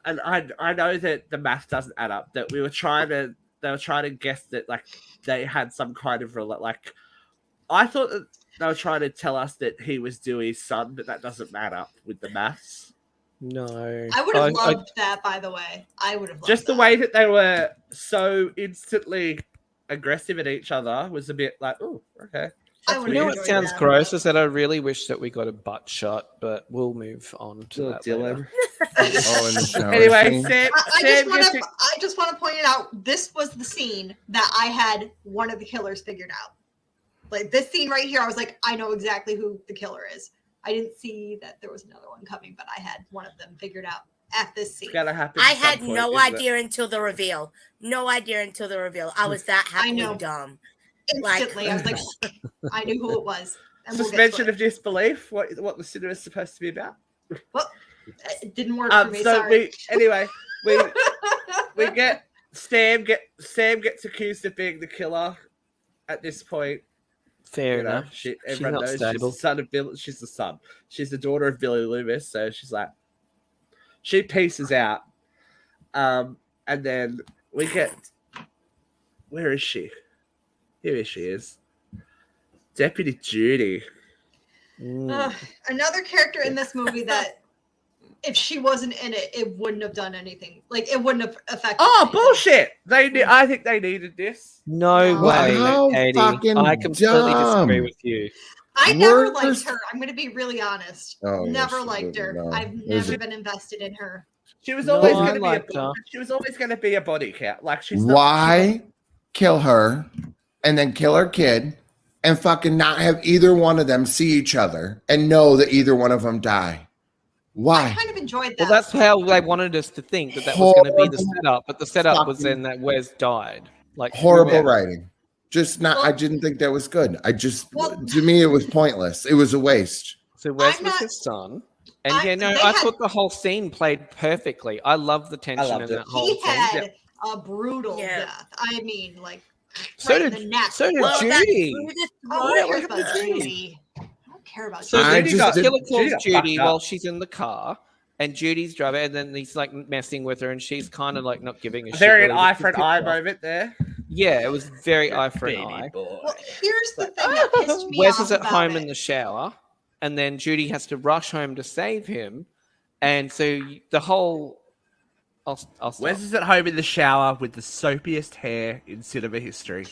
And I know that the math doesn't add up. That they were trying to guess that like they had some kind of like. I thought that they were trying to tell us that he was Dewey's son, but that doesn't matter up with the maths. No. I would have loved that, by the way. I would have loved Just the that. way that they were so instantly aggressive at each other was a bit like, oh, okay. I would You know have what sounds gross is that I really wish that we got a butt shot, but we'll move on to Little that Dylan. later. Oh, in the shower Anyway, scene. Sam I just want to point it out. This was the scene that I had one of the killers figured out. Like this scene right here, I was like, I know exactly who the killer is. I didn't see that there was another one coming, but I had one of them figured out at this scene. It's gotta happen. I at some had point, no isn't it? idea until the reveal. No idea until the reveal. I was that I happily know. dumb. Instantly, I was like, I knew who it was. And we'll get to Suspension it. of disbelief. What the cinema is supposed to be about. Well, it didn't work for me. So Sorry. we get Sam gets accused of being the killer. At this point, Fair you know, enough. everyone not knows she's stable. the son of Bill. She's the son. She's the daughter of Billy Loomis. So she's like, she pieces out. And then we get, where is she? Here she is. Deputy Judy. Another character in this movie that, if she wasn't in it, it wouldn't have done anything. Like it wouldn't have affected. Oh anything. bullshit! I think they needed this. No No. way, How Katie. fucking I completely disagree dumb. with you. I never Worst- liked her. I'm going to be really honest. Oh, Never yes, liked her. no. I've There's never a- been invested in her. She was No, always I going to be. liked her. She was always going to be a body count. Like she's not. Why kill her and then kill her kid and fucking not have either one of them see each other and know that either one of them die? I Why? kind of enjoyed that. Well, that's how they wanted us to think that was going to be the setup, but the setup was then that Wes died. Like Horrible throughout. writing. Just not. I Well- didn't think that was good. Well- To me, it was pointless. It was a waste. So Wes I'm was not- his son. And I- yeah, no, they I had- thought the whole scene played perfectly. I loved the tension loved in it. that whole he scene. had a brutal Yeah. death. I mean, like So right in did the neck. so did Well, that Judy. Brutus Oh, Road who cares what about happened to Judy? Judy? I don't care about So Judy. I Judy just got did- killer Judy calls got Judy fucked while up. she's in the car, and Judy's driving, and then he's like messing with her, and she's kind of like not giving a shit. Very an really, eye just for an pissed eye off. moment there. Yeah, it was very eye for an Baby eye. boy. Well, here's the thing that pissed me Wes off is at about home it. in the shower, and then Judy has to rush home to save him, and so the whole. I'll stop. Wes is at home in the shower with the soapiest hair in cinema history.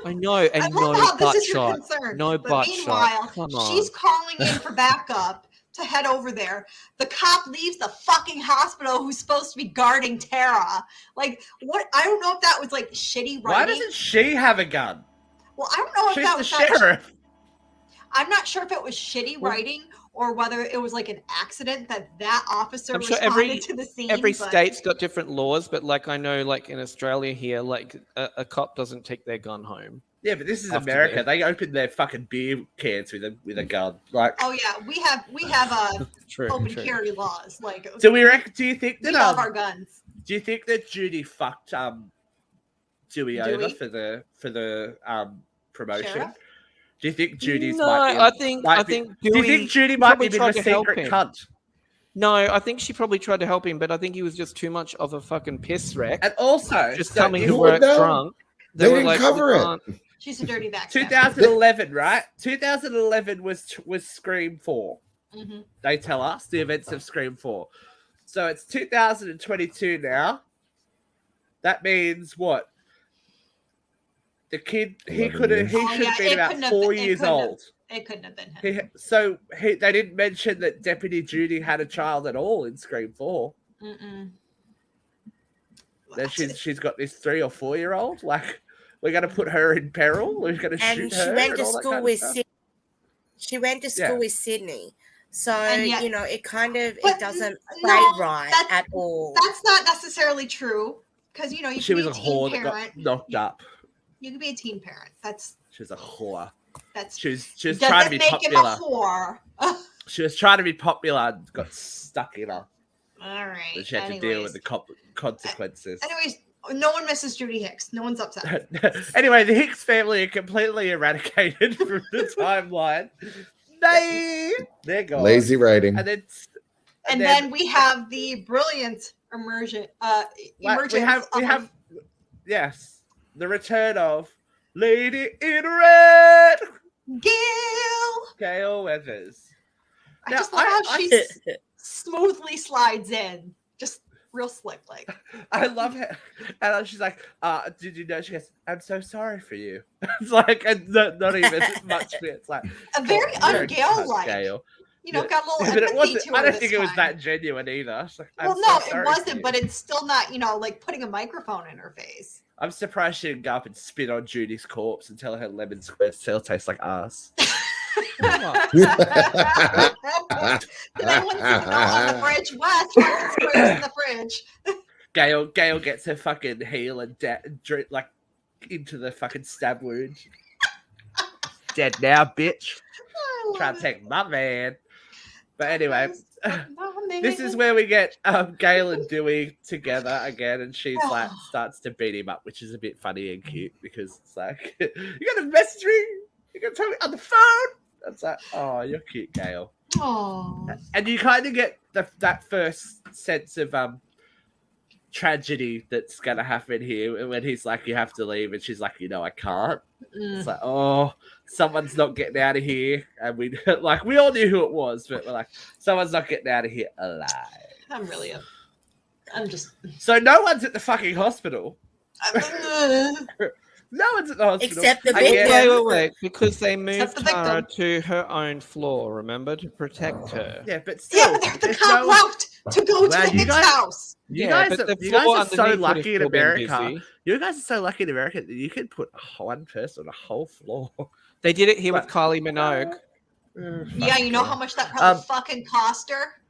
I know, I and love no how this butt is your shot. concern. No But butt meanwhile, shot. Come on. she's calling in for backup to head over there. The cop leaves the fucking hospital who's supposed to be guarding Tara. Like, what? I don't know if that was like shitty Why writing. doesn't she have a gun? Well, I don't know if She's that the was that sheriff. I'm not sure if it was shitty writing or whether it was like an accident that officer I'm sure responded to the scene. Every but- state's got different laws, but like I know, like in Australia here, like a cop doesn't take their gun home. Yeah, but this is After America. that. They open their fucking beer cans with a gun. Like, Oh yeah, we have True. open true. carry laws. Like, do you think we that love our guns. do you think that Judy fucked Dewey over Dewey? for the promotion? Sheriff? Do you think Judy's No, might be, I think do you think Judy might be probably a bit of a tried to help secret him. cunt? No, I think she probably tried to help him, but I think he was just too much of a fucking piss wreck. And also, Just so coming if- to You work would know. drunk. They were didn't like, cover "We it." can't-" She's a dirty backstabber. 2011, right? 2011 was Scream 4. Mhm. They tell us the events of Scream 4. So it's 2022 now. That means what? The kid he 11 could have years. Oh, should yeah, have it been about couldn't have 4 been- it years couldn't have- old. It couldn't have been him. They didn't mention that Deputy Judy had a child at all in Scream 4. Mm-mm. Then she's got this 3 or 4 year old. Like, we're gonna put her in peril. We're gonna And shoot she her. went and to all that school kind of with stuff. Sydney. She went to school Yeah. with Sidney. So, And yet- you know, it kind of But it doesn't play no, right that's- at all. That's not necessarily true because you know you She can was be a a teen whore that got parent. knocked up. You can be a teen parent. She was a whore. That's She was trying to doesn't be make popular. him a whore. She was trying to be popular and got stuck in her. All right. And she had to deal with the consequences. Anyways, no one misses Judy Hicks. No one's upset. Anyway, the Hicks family are completely eradicated from the timeline. They're gone. Lazy writing. And then, And then we have the brilliant emergence. we have yes, the return of Lady in Red, Gale. Gale Weathers. I Now, just love how I- she smoothly slides in. Just real slick. Like, I love it. And she's like, did you know? She goes, I'm so sorry for you. It's like, and not even much. It's like, a very you're a un-Gale cunt, like. Gale. You know, got a little But it empathy wasn't. to her I don't this think it was time. that genuine either. It's like, I'm Well, so no, sorry it for wasn't, you. but it's still not, you know, like putting a microphone in her face. I'm surprised she didn't go up and spit on Judy's corpse and tell her lemon squares still taste like ass. Then I wouldn't see the note on the fridge. West, fucking squares in the fridge. Gale gets her fucking heel and like into the fucking stab wound. Dead now, bitch. I Trying love to it. take my man. But anyway, No, this is where we get Gale and Dewey together again, and she's like starts to beat him up, which is a bit funny and cute because it's like, you got a message me? You got to tell me on the phone? It's like, oh, you're cute, Gale. Oh, And you kind of get that first sense of tragedy that's gonna happen here when he's like, you have to leave, and she's like, you know, I can't. It's like, oh, someone's not getting out of here, and we like we all knew who it was, but we're like, someone's not getting out of here alive. I'm just. So no one's at the fucking hospital. No one's at the hospital Except the I victim. guess. Wait, because they Except moved the Tara victim. to her own floor, remember, to protect her. Yeah, but still, Yeah, but there's the there's cop no- left to go Wow, to the you Hicks guys- house. You Yeah, guys, but the you guys floor are so underneath would have lucky in still been America. busy. You guys are so lucky in America that you can put one person on a whole floor. They did it here with But- Kylie Minogue. Yeah, you know how much that probably fucking cost her.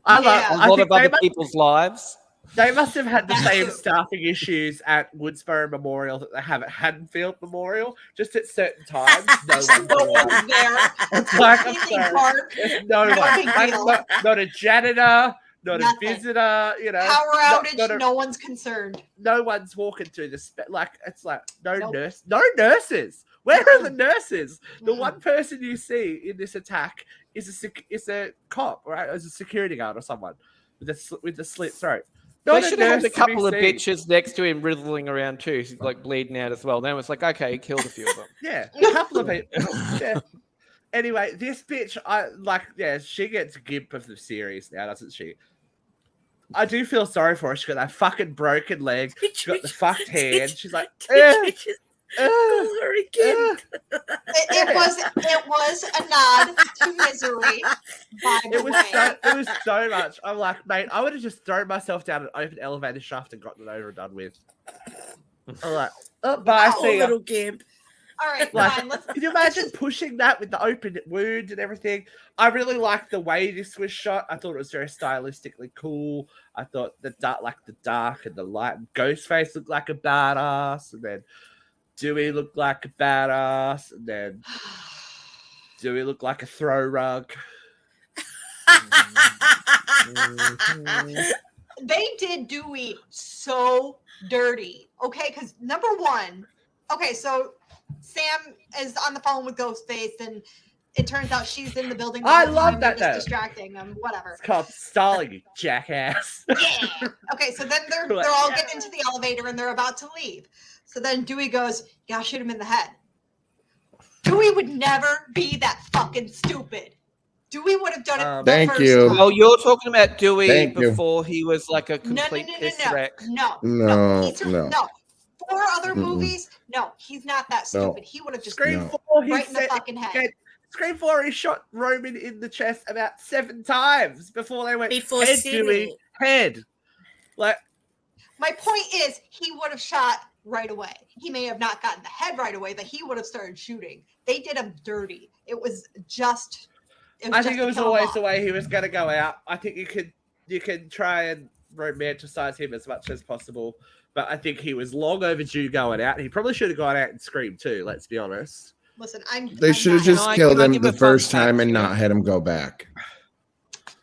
I Yeah. A I lot think of other people's lives. they must have had the That same too. staffing issues at Woodsboro Memorial that they have at Haddonfield Memorial. Just at certain times, no one's No allowed. one's there. It's Like, I'm completely sorry. dark. There's no No one. big Like, deal. not a janitor, not Nothing. a visitor. You know, Power not- outage, not a- no one's concerned. no one's walking through the like. It's like no Nope. nurses. Where are the Mm. nurses? The Mm. one person you see in this attack is a cop, right? As a security guard or someone with a slit throat. They Not should have had nurse a to couple be of seen. bitches next to him wriggling around too, he's like bleeding out as well. Then it's like, okay, he killed a few of them. Yeah, a couple of people. Yeah. Anyway, this bitch, she gets gimp of the series now, doesn't she? I do feel sorry for her. She's got that fucking broken leg. She's got the fucked hand. She's like, It was a nod to misery. By the It was so much. I'm like, mate, I would have just thrown myself down an open elevator shaft and gotten it over and done with. I'm like, oh, bye, Oh, see ya. little gimp. All right, Like, fine. Let's. can you imagine pushing that with the open wound and everything? I really liked the way this was shot. I thought it was very stylistically cool. I thought the dark and the light. And Ghostface looked like a badass, and then Dewey looked like a badass, and then Dewey looked like a throw rug. They did Dewey so dirty. Okay, because number one, so Sam is on the phone with Ghostface, and it turns out she's in the building. the I whole love time, that, they're though. just distracting them. Whatever. It's called stalling, you jackass. Yeah. Okay, so then they're all getting into the elevator and they're about to leave. So then Dewey goes, "Yeah, shoot him in the head." Dewey would never be that fucking stupid. Dewey would have done it. The Thank first you. time. Oh, you're talking about Dewey Thank you. before he was like a No, complete piss wreck. no. No, He's, no. 4 other Mm-mm. movies. No, he's not that No. stupid. He would have just Scream No. 4, he right in the said, fucking head. okay, Scream 4, he shot Roman in the chest about 7 times before they went Before head, Sidney. Dewey, head. Like, My point is, he would have shot right away. He may have not gotten the head right away, but he would have started shooting. They did him dirty. It was just. I think it was to kill him always off. the way he was going to go out. I think you could try and romanticize him as much as possible, but I think he was long overdue going out. He probably should have gone out and screamed too. Let's be honest. Listen, They should have just Can killed I him give the a fun first fact time and here? not had him go back.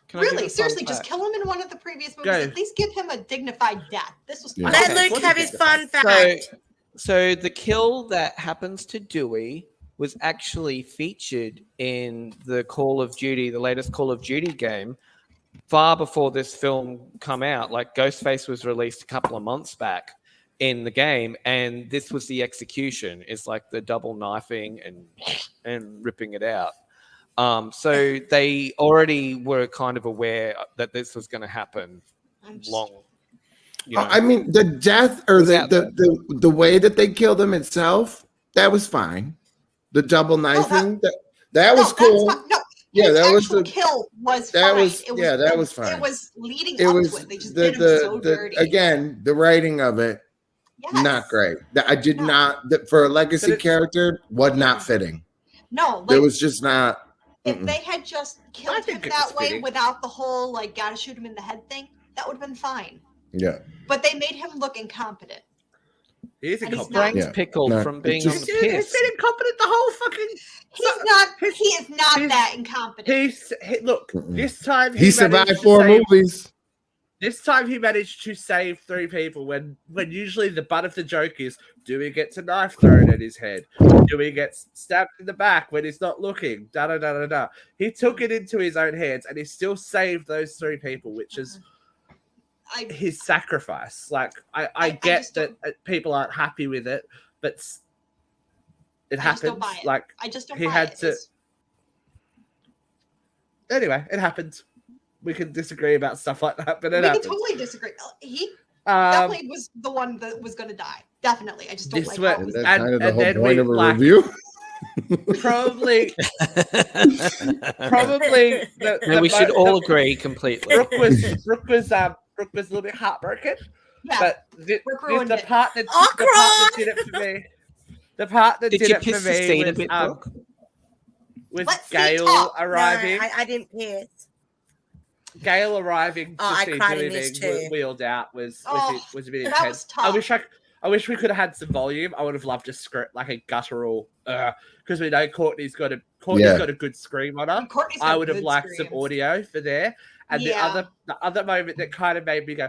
Can I give a Really, fun seriously, just fact? kill him in one of the previous movies. Go. At least give him a dignified death. This was Yeah. Let Okay, Luke what have is his it? fun fact. So the kill that happens to Dewey was actually featured in the Call of Duty, the latest Call of Duty game, far before this film come out. Like Ghostface was released a couple of months back in the game, and this was the execution. It's like the double knifing and ripping it out. So they already were kind of aware that this was going to happen long. You know, I mean, the death or was out the way that they killed him itself, that was fine. The double knifing, that was cool. No, Yeah, his that was actual the kill was that fine. was that was fine. It was leading It up was to it. They just did him so dirty. Again, the writing of it, Yes. not great. I did not for a legacy character, was not fitting. No, it was just not. If they had just killed him that way without the whole like gotta shoot him in the head thing, that would have been fine. Yeah. But they made him look incompetent. He's incompetent. Brain's pickled from being on the piss. He's been incompetent the whole fucking. He is not that incompetent. Look. This time he survived 4 movies. This time he managed to save 3 people when usually the butt of the joke is Dewey gets a knife thrown at his head. Dewey gets stabbed in the back when he's not looking. Da da da da da. He took it into his own hands and he still saved those 3 people, which is his sacrifice. Like I get that people aren't happy with it, but it happens. Like I just don't he buy had it. to. Anyway, it happened. We can disagree about stuff like that, but it happened. We can totally disagree. He definitely was the one that was going to die. Definitely. I just don't like how it was. That's kind of the whole point of a review. Probably. We should all agree completely. Brooke was a little bit heartbroken. Yeah, but the part that did it for me. The part that did it for me was Gale arriving. No, I didn't piss. Gale arriving to see Dewey being wheeled out was a bit intense. I wish we could have had some volume. I would have loved a script like a guttural because we know Courtney's got a good scream on her. I would have liked some audio for there. And the other moment that kind of made me go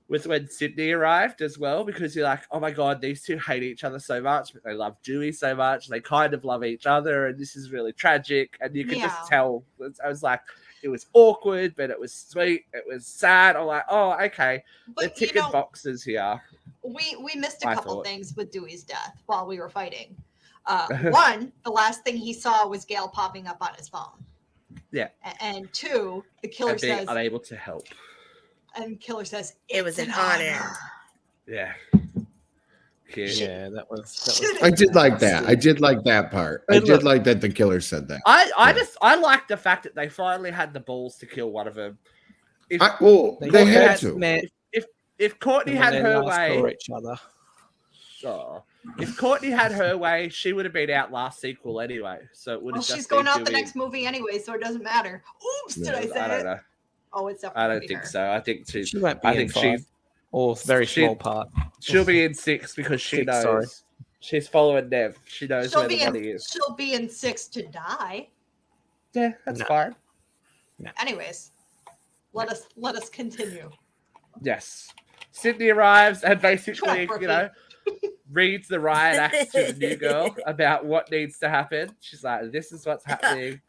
was when Sidney arrived as well, because you're like, oh my god, these two hate each other so much, but they love Dewey so much. They kind of love each other, and this is really tragic. And you can just tell. I was like, it was awkward, but it was sweet. It was sad. I'm like, oh, okay. They're ticking boxes here. We missed a couple things with Dewey's death while we were fighting. One, the last thing he saw was Gale popping up on his phone. Yeah. And 2, the killer says unable to help. And killer says it was an honor. Yeah. Yeah, that was I did like that. I did like that part. I did like that the killer said that. I like the fact that they finally had the balls to kill one of them. They had to. If Courtney had her way, each other. Sure. If Courtney had her way, she would have been out last sequel anyway. So it would have. She's going out the next movie anyway, so it doesn't matter. Oops, did I say I don't know. Oh, it's definitely. I don't think so. I think she won't be in 5. Or very small part. She'll be in 6 because she knows. Sorry. She's following Nev. She knows where the money is. She'll be in 6 to die. Yeah, that's fine. No. Anyways, let us continue. Yes. Sidney arrives and basically, reads the riot act to the new girl about what needs to happen. She's like, this is what's happening.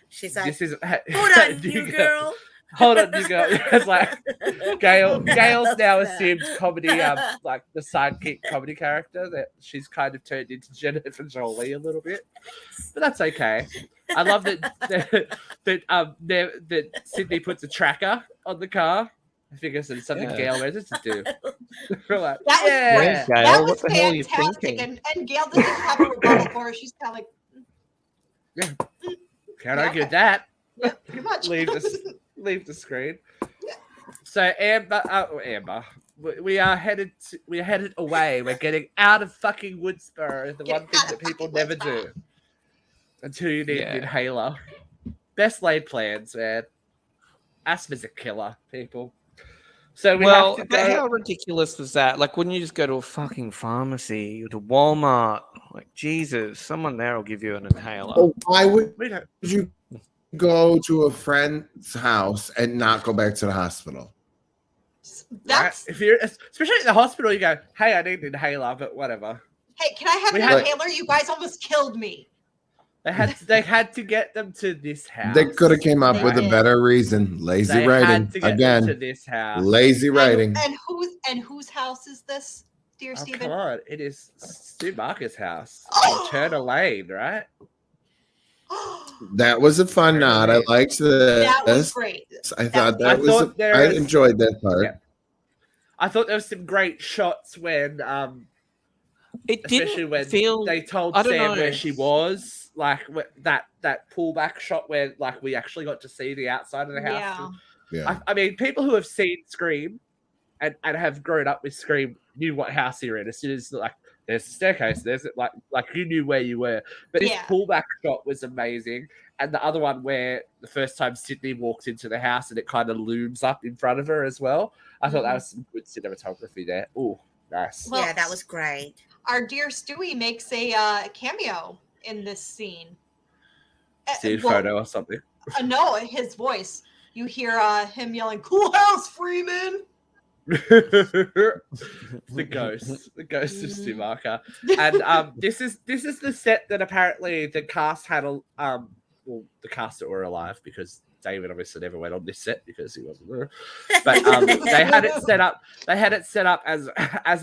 She's like, this is hold on, new girl. Hold on, you go. It's like Gale's now assumed comedy, like the sidekick comedy character that she's kind of turned into Jennifer Jolie a little bit, but that's okay. I love that Sidney puts a tracker on the car. I figure it's something Gale wanted to do. We're like, that was what the hell are you thinking? And Gale doesn't have a rebuttal for her. She's kind of like, can't argue with that. Yeah, pretty much. Leave the screen. So Amber, we are headed away. We're getting out of fucking Woodsboro. The one thing that people never do until you need an inhaler. Best laid plans, man. Asthma's a killer, people. So have to go. How ridiculous was that? Like, wouldn't you just go to a fucking pharmacy or to Walmart? Like, Jesus, someone there will give you an inhaler. Oh, why would you go to a friend's house and not go back to the hospital? That's if you're especially at the hospital, you go, hey, I need an inhaler, but whatever. Hey, can I have an inhaler? You guys almost killed me. They had to get them to this house. They could have came up with a better reason. Lazy writing again. To this house. Lazy writing. And whose house is this, dear Stephen? Come on, it is Stu Barker's house. Oh! Turner Lane, right? That was a fun nod. I liked That was this. great. I thought I that was. thought there I was- enjoyed that part. Yeah. I thought there was some great shots when, It especially didn't when feel. they told I don't Sam know. where she was, like that pullback shot where like we actually got to see the outside of the house. Yeah. I mean, people who have seen Scream and have grown up with Scream knew what house you're in. As soon as like there's a staircase, there's like you knew where you were. But his pullback shot was amazing, and the other one where the first time Sidney walks into the house and it kind of looms up in front of her as well. I thought that was some good cinematography there. Oh, nice. Yeah, that was great. Our dear Stewie makes a cameo in this scene. See a photo or something. No, his voice. You hear him yelling, "Cool house, Freeman!" the ghost of Schumacher. And this is the set that apparently the cast had well, the cast that were alive, because David obviously never went on this set because he wasn't there. But they had it set up. They had it set up as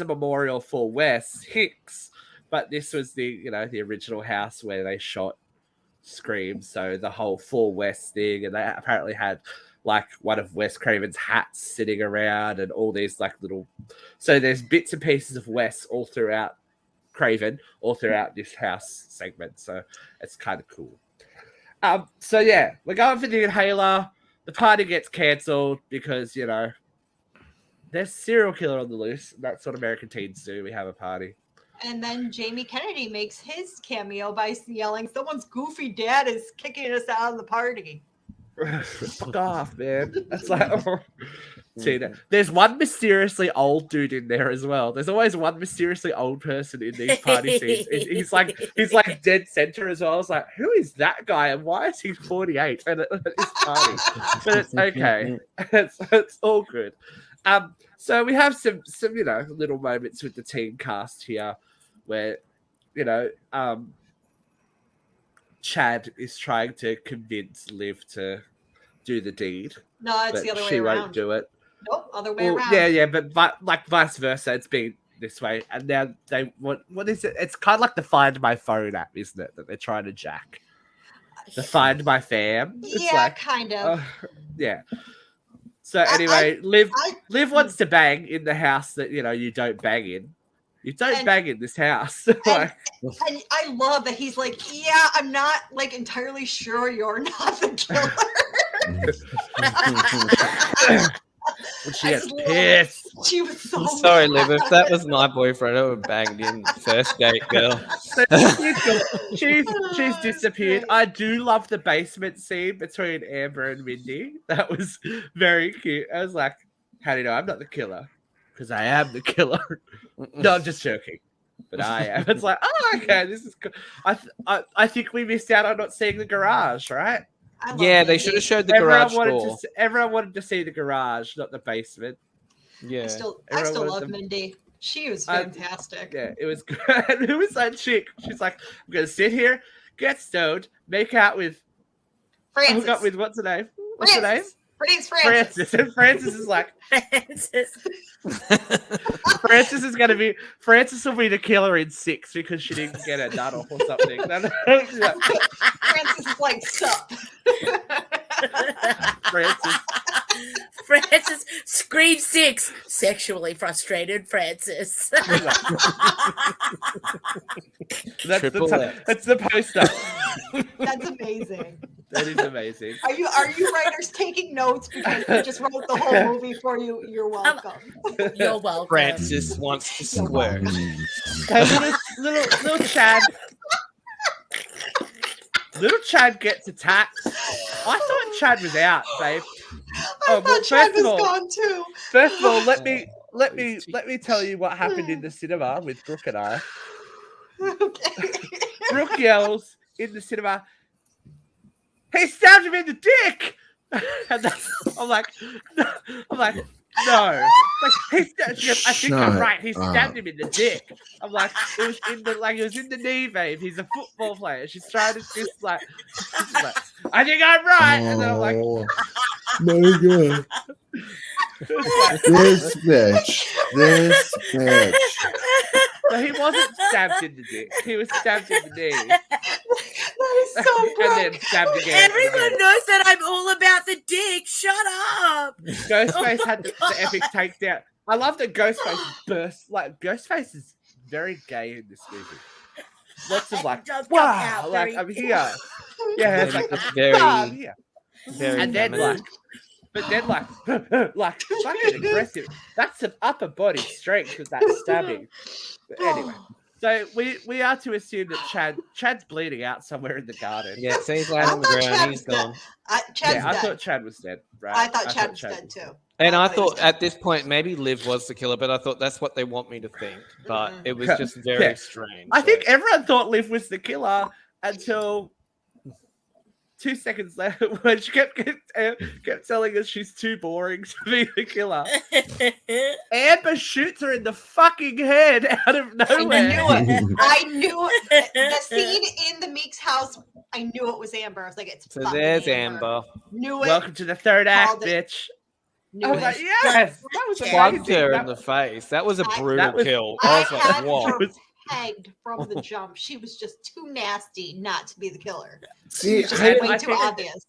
a memorial for Wes Hicks. But this was the original house where they shot Scream. So the whole for Wes thing, and they apparently had like one of Wes Craven's hats sitting around, and all these like little. So there's bits and pieces of Wes all throughout Craven, all throughout this house segment. So it's kind of cool. So yeah, we're going for the inhaler. The party gets cancelled because there's a serial killer on the loose. That's what American teens do. We have a party. And then Jamie Kennedy makes his cameo by yelling, "Someone's goofy dad is kicking us out of the party." Fuck off, man. That's like, Tina. There's one mysteriously old dude in there as well. There's always one mysteriously old person in these party scenes. He's like dead center as well. I was like, who is that guy and why is he 48 at this party? But it's okay. It's all good. So we have some little moments with the teen cast here where Chad is trying to convince Liv to do the deed. No, it's the other way she around. won't do it. Nope, other way around. Yeah, but like vice versa, it's been this way, and now they what is it? It's kind of like the Find My Phone app, isn't it? That they're trying to jack. The Find My Fam. It's Yeah, like, kind of. Yeah. So anyway, Liv wants to bang in the house that you don't bang in. You don't bang in this house. And I love that he's like, yeah, I'm not like entirely sure you're not the killer. She gets pissed. She was so Sorry, mad. Liv. If that was my boyfriend, I would have banged in first date, girl. She's disappeared. I do love the basement scene between Amber and Mindy. That was very cute. I was like, how do you know I'm not the killer? Because I am the killer. No, I'm just joking. But I am. It's like, oh, okay, this is cool. I think we missed out on not seeing the garage, right? Yeah, they should have showed the garage door. Everyone wanted to see the garage, not the basement. Yeah. I still Everyone love wanted Mindy. She was fantastic. Yeah, it was good. Who was that chick? She's like, I'm going to sit here, get stoned, make out with... Francis. Hook up with, what's her name? What's her name? Her name's Francis. And Francis is like... Francis will be the killer in 6 because she didn't get it done off or something. Yeah. Francis is like, sup. Francis Scream 6, sexually frustrated Francis. That's the poster. That's amazing. That is amazing. Are you writers taking notes because we just wrote the whole movie for you? You're welcome. You're welcome. Francis wants to squirt. Hey, little Chad. Little Chad gets attacked. I thought Chad was out, babe. I thought Chad was gone too. First of all, let me tell you what happened in the cinema with Brooke and I. Okay. Brooke yells in the cinema, "He stabbed him in the dick!" And I'm like, no. Like, she goes, I think I'm right. He stabbed him in the dick. I'm like, it was in the knee, babe. He's a football player. She's trying to just like, I think I'm right. And then I'm like, my God. This bitch. So he wasn't stabbed in the dick. He was stabbed in the knee. That is so and then broke. stabbed again. and Everyone again. knows that I'm all about the dick. Shut up. Ghostface had the God. epic takedown. I love that Ghostface burst. Like Ghostface is very gay in this movie. Lots of It like, does come wow, out like very- I'm here. Yeah, it's like It's "Wow, very, I'm here." very And then feminine. like, but then like fucking aggressive. That's some upper body strength with that stabbing. But anyway, so we are to assume that Chad's bleeding out somewhere in the garden. Yeah, so he's laying I on the thought ground. Chad He's was dead. gone. Chad's Yeah, I dead. thought Chad was dead. Right. I thought Chad was dead too. And I thought he was thought dead. at this point maybe Liv was the killer, but I thought that's what they want me to think. But it was just very Yeah. strange. I think like- everyone thought Liv was the killer until 2 seconds later when she kept telling us she's too boring to be the killer. Amber shoots her in the fucking head out of I nowhere. knew it. I knew it. The scene in the Meek's house, I knew it was Amber. I was like, it's So fucking there's Amber. Knew it. Welcome to the third act, Called it. bitch. Knew I was it. like, yes, that was Plugged amazing. her That in the face. That was a I- brutal that was- kill. I I was like, had whoa. her pegged from the jump. She was just too nasty not to be the killer. See, Just I- way I too figured- obvious.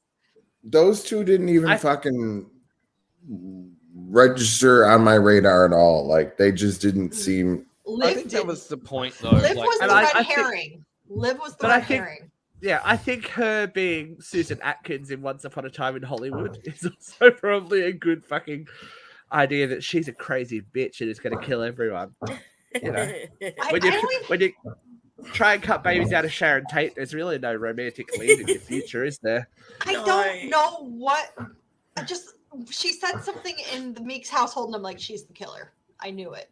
those two didn't even I- fucking register on my radar at all. Like they just didn't seem. I Liv think that didn't. was the point, though. Liv like, was the and I red think- herring. Liv was the but I red think- herring. Yeah, I think her being Susan Atkins in Once Upon a Time in Hollywood is also probably a good fucking idea that she's a crazy bitch and is going to kill everyone. You know, when you try and cut babies out of Sharon Tate, there's really no romantic lead in your future, is there? I don't know what. She said something in the Meek's household, and I'm like, she's the killer. I knew it.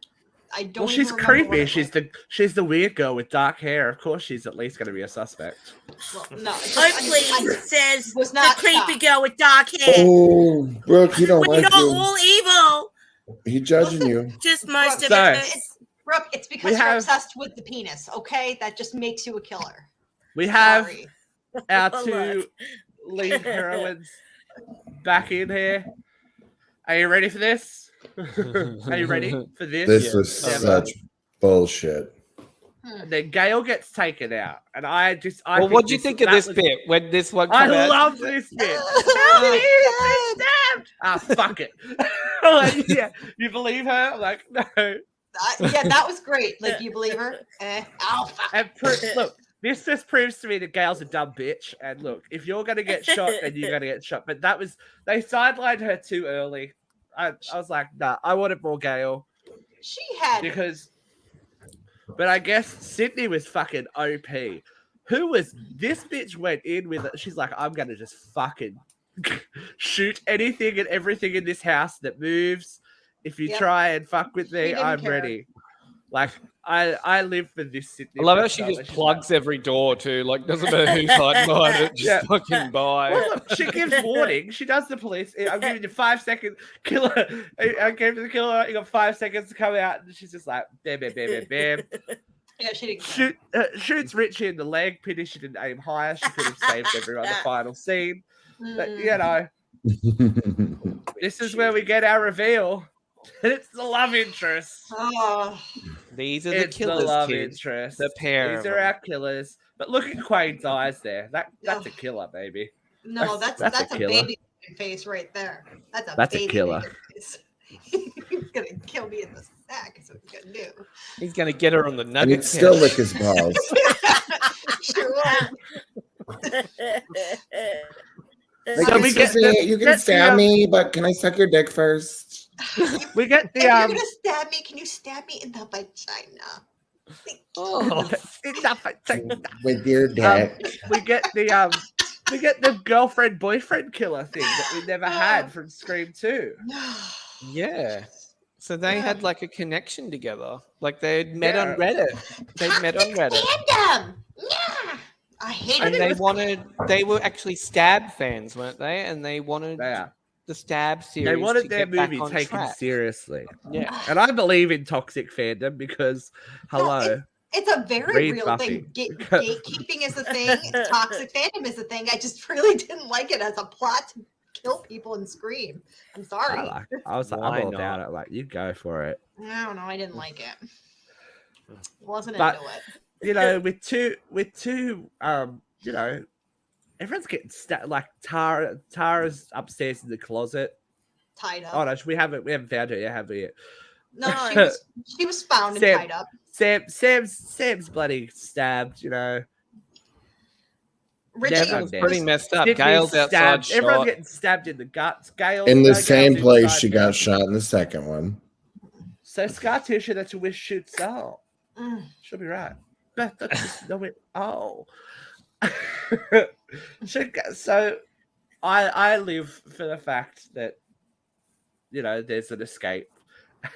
I don't. Well, she's even remember what creepy. it She's the weird girl with dark hair. Of course, she's at least going to be a suspect. was. Well, no. Hopefully, says was the not creepy shocked. girl with dark hair. Oh, Brooke, he don't We're like not you. all evil. He judging you. Just most of So- it. It's, Brooke, it's because We you're have- obsessed with the penis. Okay, that just makes you a killer. We have Sorry. our Hold two lead heroines back in here. Are you ready for this? Are you ready for this? This Yeah. was Emma? such bullshit. And then Gale gets taken out, and I well, what do you think of this bit when this one I came out? love this bit. Oh, Stabbed! Ah, fuck it. I'm like, yeah, you believe her? I'm like, no. Yeah, that was great. Like, you believe her? Alpha. And look, this just proves to me that Gale's a dumb bitch. And look, if you're gonna get shot, then you're gonna get shot. But they sidelined her too early. I was like, nah, I wanted more Gale She had. but I guess Sidney was fucking OP. Who was this bitch went in with it? She's like, I'm gonna just fucking shoot anything and everything in this house that moves. If you Yep. try and fuck with me, didn't I'm care. ready. Like I live for this Sidney. I love how she persona. just She's plugs every door too. Like, doesn't matter who's hiding behind it, just Yeah. fucking buy. Well, look, she gives warning. She does the police. I'm giving you 5 seconds. Killer. I gave the killer. You got 5 seconds to come out. And she's just like, bam, bam, bam, bam, bam. Yeah, she didn't. care. Shoots Richie in the leg. Pity she didn't aim higher. She could have saved everyone the final scene. But, Mm. you know, this is where we get our reveal. And it's the love interest. Oh, These are the It's the killers, love kids. interest. The pair These of are them. our killers. But look at Quade's eyes there. That's a Ugh. killer, baby. no, That's that's a a killer. baby face right there. That's a That's a baby killer. face. He's gonna kill me in the sack. Is what he's gonna do. He's gonna get her on the And nugget. he'd still couch. lick his balls. Sure will. Like, So we excuse get me, the- you can get the, stab me, but can I suck your dick first? We get If the you're gonna stab me, can you stab me in the vagina? Oh, With your dick. we get the girlfriend boyfriend killer thing that we never had from Scream 2. yeah. So they had like a connection together. Like they'd met Yeah. on Reddit. They'd met on Reddit. Fandom. Yeah. I hate And it. they were actually Stab fans, weren't they? And they wanted Yeah. the Stab series. They to wanted their get back movie on taken track. seriously. Yeah. And I believe in toxic fandom because, hello. It's a very Read real Buffy. thing. Gatekeeping is a thing. Toxic fandom is a thing. I just really didn't like it as a plot to kill people and Scream. I'm sorry. I was like, Why I'm all not? about it. Like, you go for it. I don't know. I didn't like it. Wasn't But- into it. You know, with two, you know, everyone's getting like Tara's upstairs in the closet. Tied up. Oh no, we haven't found her yet, have we? Yet? No, she was found and tied up. Sam's bloody stabbed, you know. Richie, Everyone's pretty messed up. Sydney's Gale's outside stabbed. Everyone's shot. getting stabbed in the guts. Gale In the same Gale's place inside she now. got shot in the second one. So scar tissue that's a wish shoots out. She'll be right. But that's just no it. Oh. So I live for the fact that, you know, there's an escape.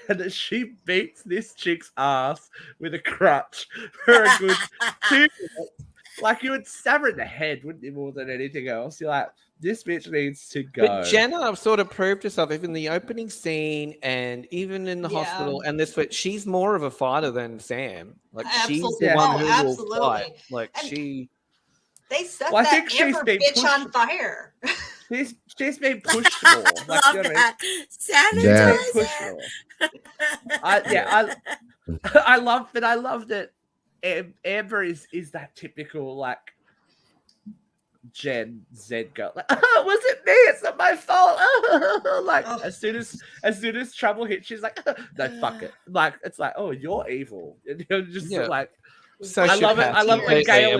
And that she beats this chick's ass with a crutch for a good 2 minutes. Like, you would stab her in the head, wouldn't you, more than anything else? You're like, this bitch needs to go. But Jenna sort of proved herself, even in the opening scene and even in the hospital. And this, but she's more of a fighter than Sam. Like, she's the one who will fight. Like, They set I that think she's Amber been bitch on fire. She's been pushed more. Like, Love you know, that. Yeah. pushed Sanitizer. more. I love that Amber is that typical, like, Gen Z girl. Like, oh, was it me? It's not my fault. Like, as soon as trouble hits, she's like, no, fuck it. Like, it's like, oh, you're evil. And you're just like, I love it. I love when Gale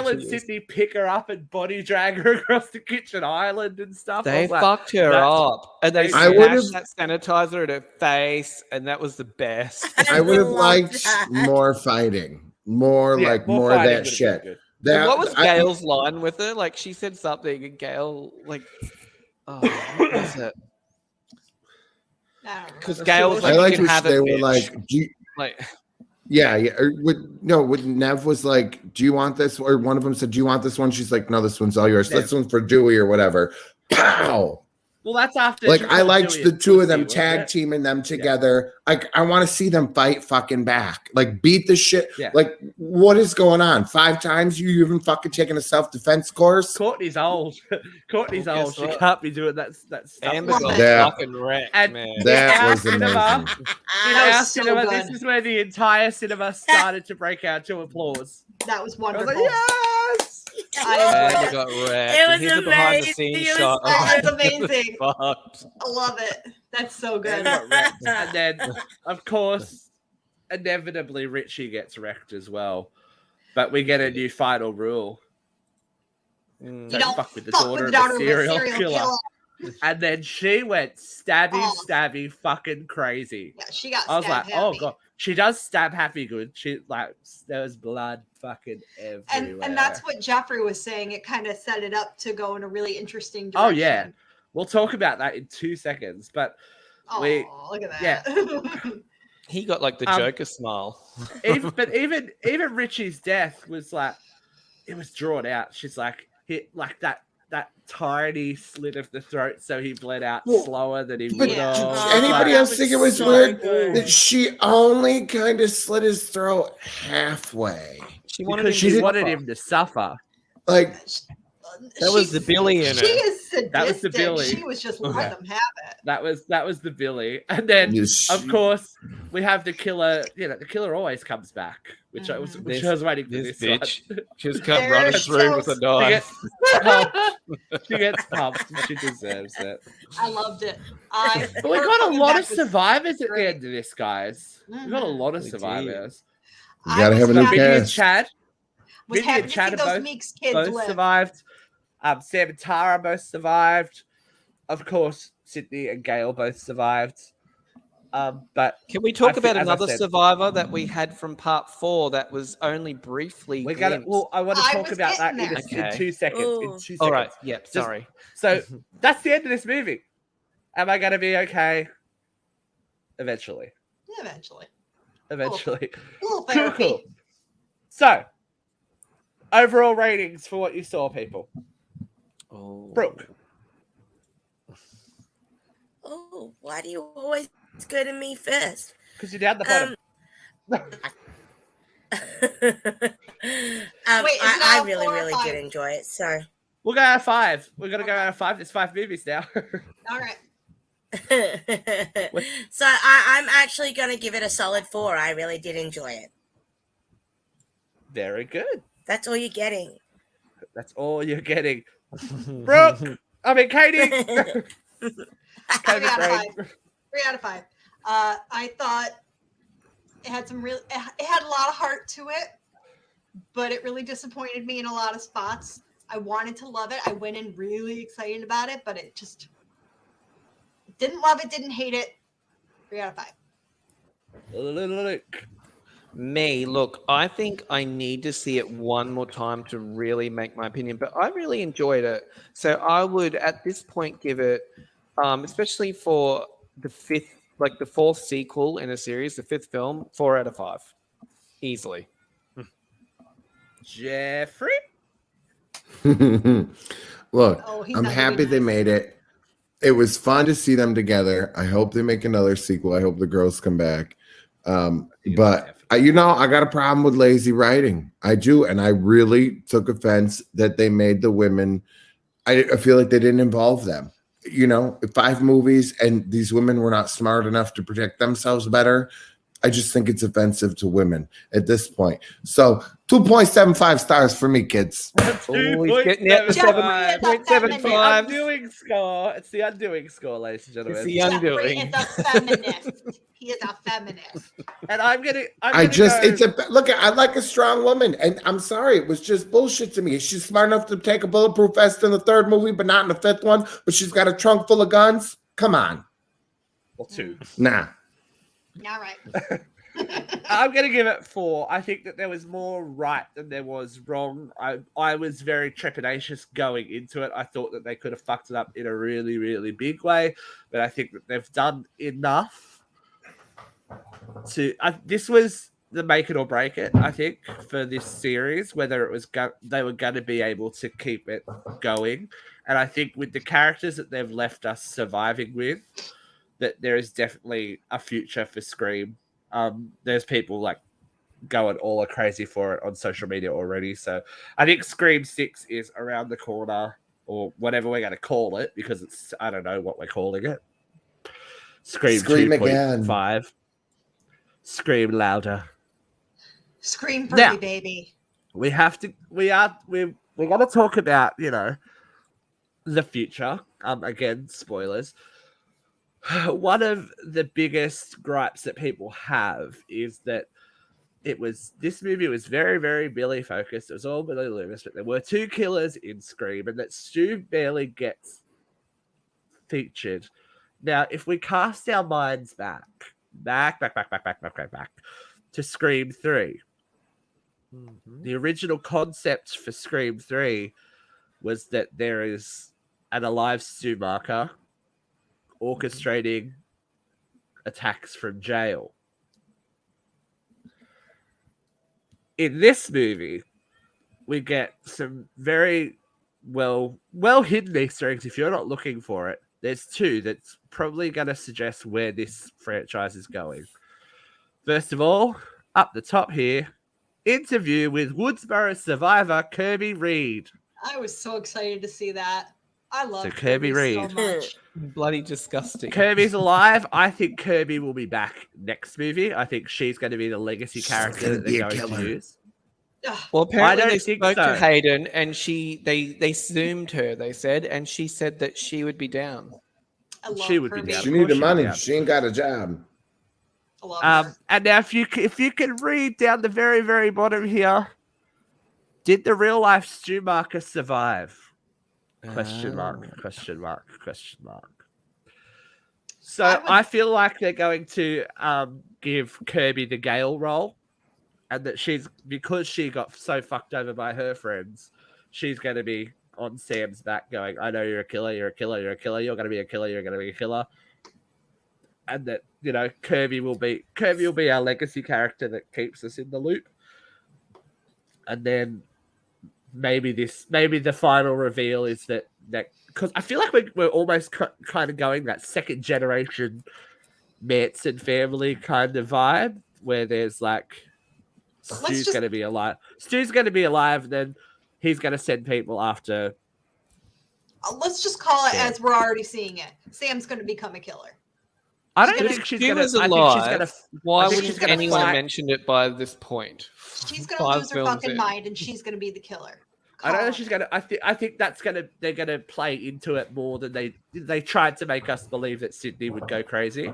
and Sidney pick her up and body drag her across the kitchen island and stuff. They fucked her up, and they smashed that sanitizer in her face, and that was the best. I would have liked more fighting, more of that shit. What was Gale's line with her? Like, she said something, and Gale, like, what was it? Because Gale was like, I like you can have it, they were bitch. like, yeah. With Nev was like, do you want this? Or one of them said, do you want this one? She's like, no, this one's all yours. This one's for Dewey or whatever. Pow! Well, that's after. Like, I liked the two of them tag teaming them together. Like, I want to see them fight fucking back. Like, beat the shit. Yeah. Like, what is going on? 5 times you even fucking taking a self-defense course? Courtney's old. Courtney's old. She can't be doing that stuff. Amber got fucking wrecked, man. That was amazing. In our cinema, this is where the entire cinema started to break out to applause. That was wonderful. I was like, yes! Amber got wrecked. It was Here's a behind-the-scenes shot. That was amazing. I love it. That's so good. And then, of course, inevitably, Richie gets wrecked as well. But we get a new final rule. You Don't fuck with the daughter of a serial killer. And then she went stabby, fucking crazy. Yeah, she got I was like, happy. oh god, she does stab happy good. She like there was blood fucking everywhere. And that's what Jeffrey was saying. It kind of set it up to go in a really interesting direction. Oh yeah, we'll talk about that in 2 seconds. But look at that. Yeah. He got like the Joker smile. even Richie's death was like, it was drawn out. She's like hit like that tiny slit of the throat, so he bled out slower than he would have. Anybody else think it was weird that she only kind of slit his throat halfway? She wanted him to suffer. Like, that was the Billy in her. She is sadistic. That was the Billy. She was just letting them have it. That was the Billy. And then, of course, we have the killer. You know, the killer always comes back, which I was waiting for this bitch. one. Just come running through with a knife. She gets pumped. She deserves it. I loved it. But we got a lot of survivors at the end of this, guys. We got a lot of survivors. You gotta have a new cast. Was happy to see those Meeks kids live. Survived. Sam and Tara both survived. Of course, Sidney and Gale both survived. But can we talk about another survivor that we had from part 4 that was only briefly glimpsed? I want to talk about that in 2 seconds. Ooh. In 2 seconds. All right. Yep. Sorry. So that's the end of this movie. Am I going to be okay? Eventually. Eventually. Cool. So, overall ratings for what you saw, people. Brooke. Oh, why do you always go to me first? Because you're down the bottom. I really did enjoy it. So we'll go out of 5. We're gonna go out of 5. There's 5 movies now. All right. So I'm actually gonna give it a solid 4. I really did enjoy it. Very good. That's all you're getting. That's all you're getting. Brooke, I mean Katie. Three out of five. 3 out of 5. I thought it had it had a lot of heart to it, but it really disappointed me in a lot of spots. I wanted to love it. I went in really excited about it, but it just didn't love it, didn't hate it. 3 out of 5. Look, I think I need to see it one more time to really make my opinion, but I really enjoyed it. So I would, at this point, give it, especially for the fourth sequel in a series, the 5th film, 4 out of 5. Easily. Jeffrey? Look, He's I'm not happy doing they nice. made it. It was fun to see them together. I hope they make another sequel. I hope the girls come back. But I got a problem with lazy writing. I do, and I really took offense that they made the women. I feel like they didn't involve them. 5 movies, and these women were not smart enough to protect themselves better. I just think it's offensive to women at this point. So 2.75 stars for me, kids. He's getting out the 7.75. Undoing score. It's the undoing score, ladies and gentlemen. It's the undoing. Jeffrey is a feminist. He is a feminist. And I like a strong woman, and I'm sorry, it was just bullshit to me. She's smart enough to take a bulletproof vest in the 3rd movie, but not in the 5th one. But she's got a trunk full of guns. Come on. Or 2. Nah. All right. I'm going to give it 4. I think that there was more right than there was wrong. I was very trepidatious going into it. I thought that they could have fucked it up in a really, really big way, but I think that they've done enough to. This was the make it or break it, I think, for this series, whether it was they were going to be able to keep it going. And I think with the characters that they've left us surviving with, that there is definitely a future for Scream. There's people like going all crazy for it on social media already. So I think Scream 6 is around the corner, or whatever we're going to call it, because it's, I don't know what we're calling it. Scream 2.5. Scream louder. Scream for me, baby. We're going to talk about, the future. Again, spoilers. One of the biggest gripes that people have is that this movie was very, very Billy focused. It was all Billy Loomis, but there were 2 killers in Scream, and that Stu barely gets featured. Now, if we cast our minds back to Scream 3, the original concept for Scream 3 was that there is an alive Stu marker orchestrating attacks from jail. In this movie, we get some very well hidden Easter eggs. If you're not looking for it, there's 2 that's probably going to suggest where this franchise is going. First of all, up the top here, interview with Woodsboro survivor Kirby Reed. I was so excited to see that. I love Kirby Reed. so much. Bloody disgusting. Kirby's alive. I think Kirby will be back next movie. I think she's going to be the legacy character that they're going to use. Well, apparently they spoke to Hayden, and they zoomed her. They said, and she said that she would be down. She would be down. She need the money. She ain't got a job. I love her. And now, if you can read down the very, very bottom here, did the real life Stu marker survive? Question mark. So I feel like they're going to give Kirby the Gale role, and that because she got so fucked over by her friends, she's going to be on Sam's back going, I know you're a killer, you're going to be a killer. And that, Kirby will be our legacy character that keeps us in the loop. And then maybe the final reveal is that because I feel like we're almost kind of going that 2nd generation Manson family kind of vibe, where there's like Stu's going to be alive. Stu's going to be alive, and then he's going to send people after. Let's just call it as we're already seeing it. Sam's going to become a killer. I don't think she's going to. Why wouldn't anyone have mentioned it by this point? She's going to lose her fucking mind, and she's going to be the killer. I don't know if she's gonna. I think that's gonna. They're gonna play into it more than they tried to make us believe that Sidney would go crazy,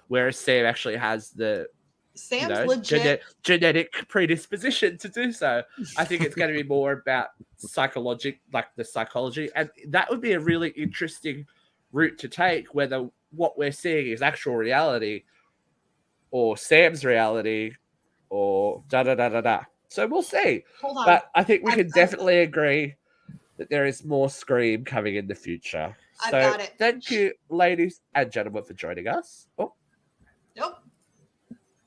whereas Sam actually has the Sam's legit. genetic predisposition to do so. I think it's going to be more about the psychology, and that would be a really interesting route to take. Whether what we're seeing is actual reality, or Sam's reality, or da da da da da. So we'll see. Hold on. But I think we can definitely agree that there is more Scream coming in the future. I've So got it. thank you, ladies and gentlemen, for joining us. Oh, Nope.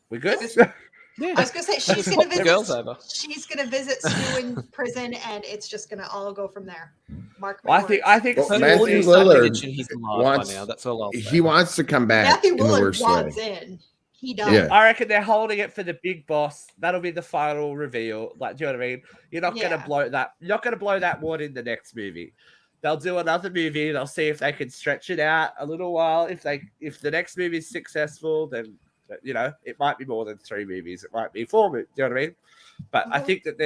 we good? I was gonna say she's gonna The girl's visit. over. She's gonna visit Stu in prison, and it's just gonna all go from there. Mark my Well, words. I think Well, Stu Matthew will be- Lillard He's alive wants- by now. That's all I'll say. He wants to come back Matthew in the Willard worst wants way. in. He does. Yeah. I reckon they're holding it for the big boss. That'll be the final reveal. Like, do you know what I mean? You're not Yeah. gonna blow that. You're not gonna blow that one in the next movie. They'll do another movie. They'll see if they can stretch it out a little while. If the next movie is successful, then it might be more than 3 movies. It might be 4 movies. Do you know what I mean? But I think that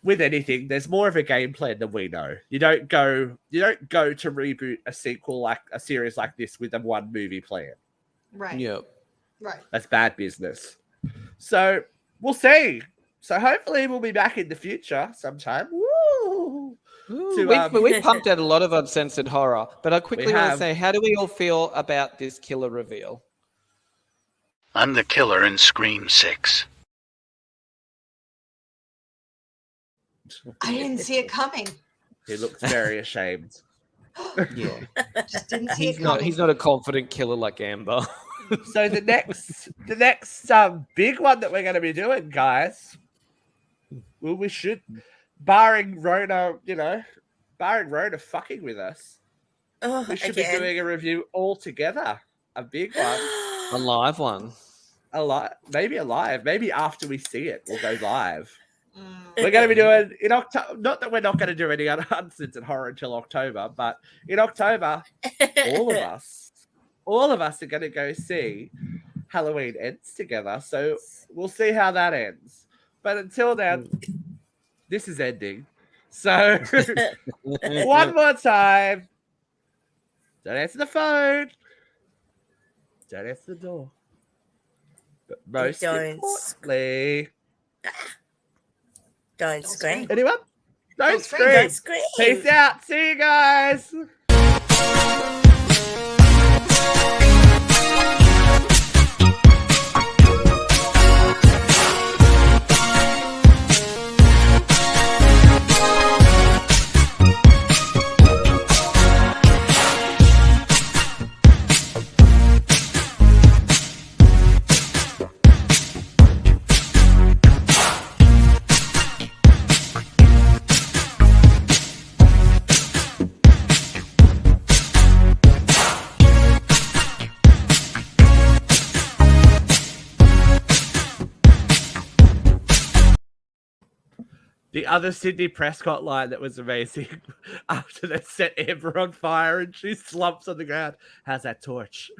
with anything, there's more of a game plan than we know. You don't go to reboot a sequel like a series like this with a 1 movie plan. Right. Yep. Right. That's bad business. So we'll see. So hopefully we'll be back in the future sometime. Woo! We've pumped out a lot of uncensored horror, but I quickly want to have. say, how do we all feel about this killer reveal? I'm the killer in Scream 6. I didn't see it coming. He looks very ashamed. Yeah, Just didn't see it coming. he's not a confident killer like Amber. So the next big one that we're going to be doing, guys. Well, we should, barring Rona fucking with us, Oh, we should again. be doing a review all together. A big one. A live one. Maybe after we see it, we'll go live. Mm. We're going to be doing in October. Not that we're not going to do any uncensored horror until October, but in October, all of us are going to go see Halloween Ends together. So we'll see how that ends. But until then, this is ending. So one more time, don't answer the phone. Don't answer the door. But most Don't importantly, Don't scream. anyone? Don't scream, scream. Don't scream. Peace out. See you guys. The other Sidney Prescott line that was amazing after they set Amber on fire and she slumps on the ground. How's that torch?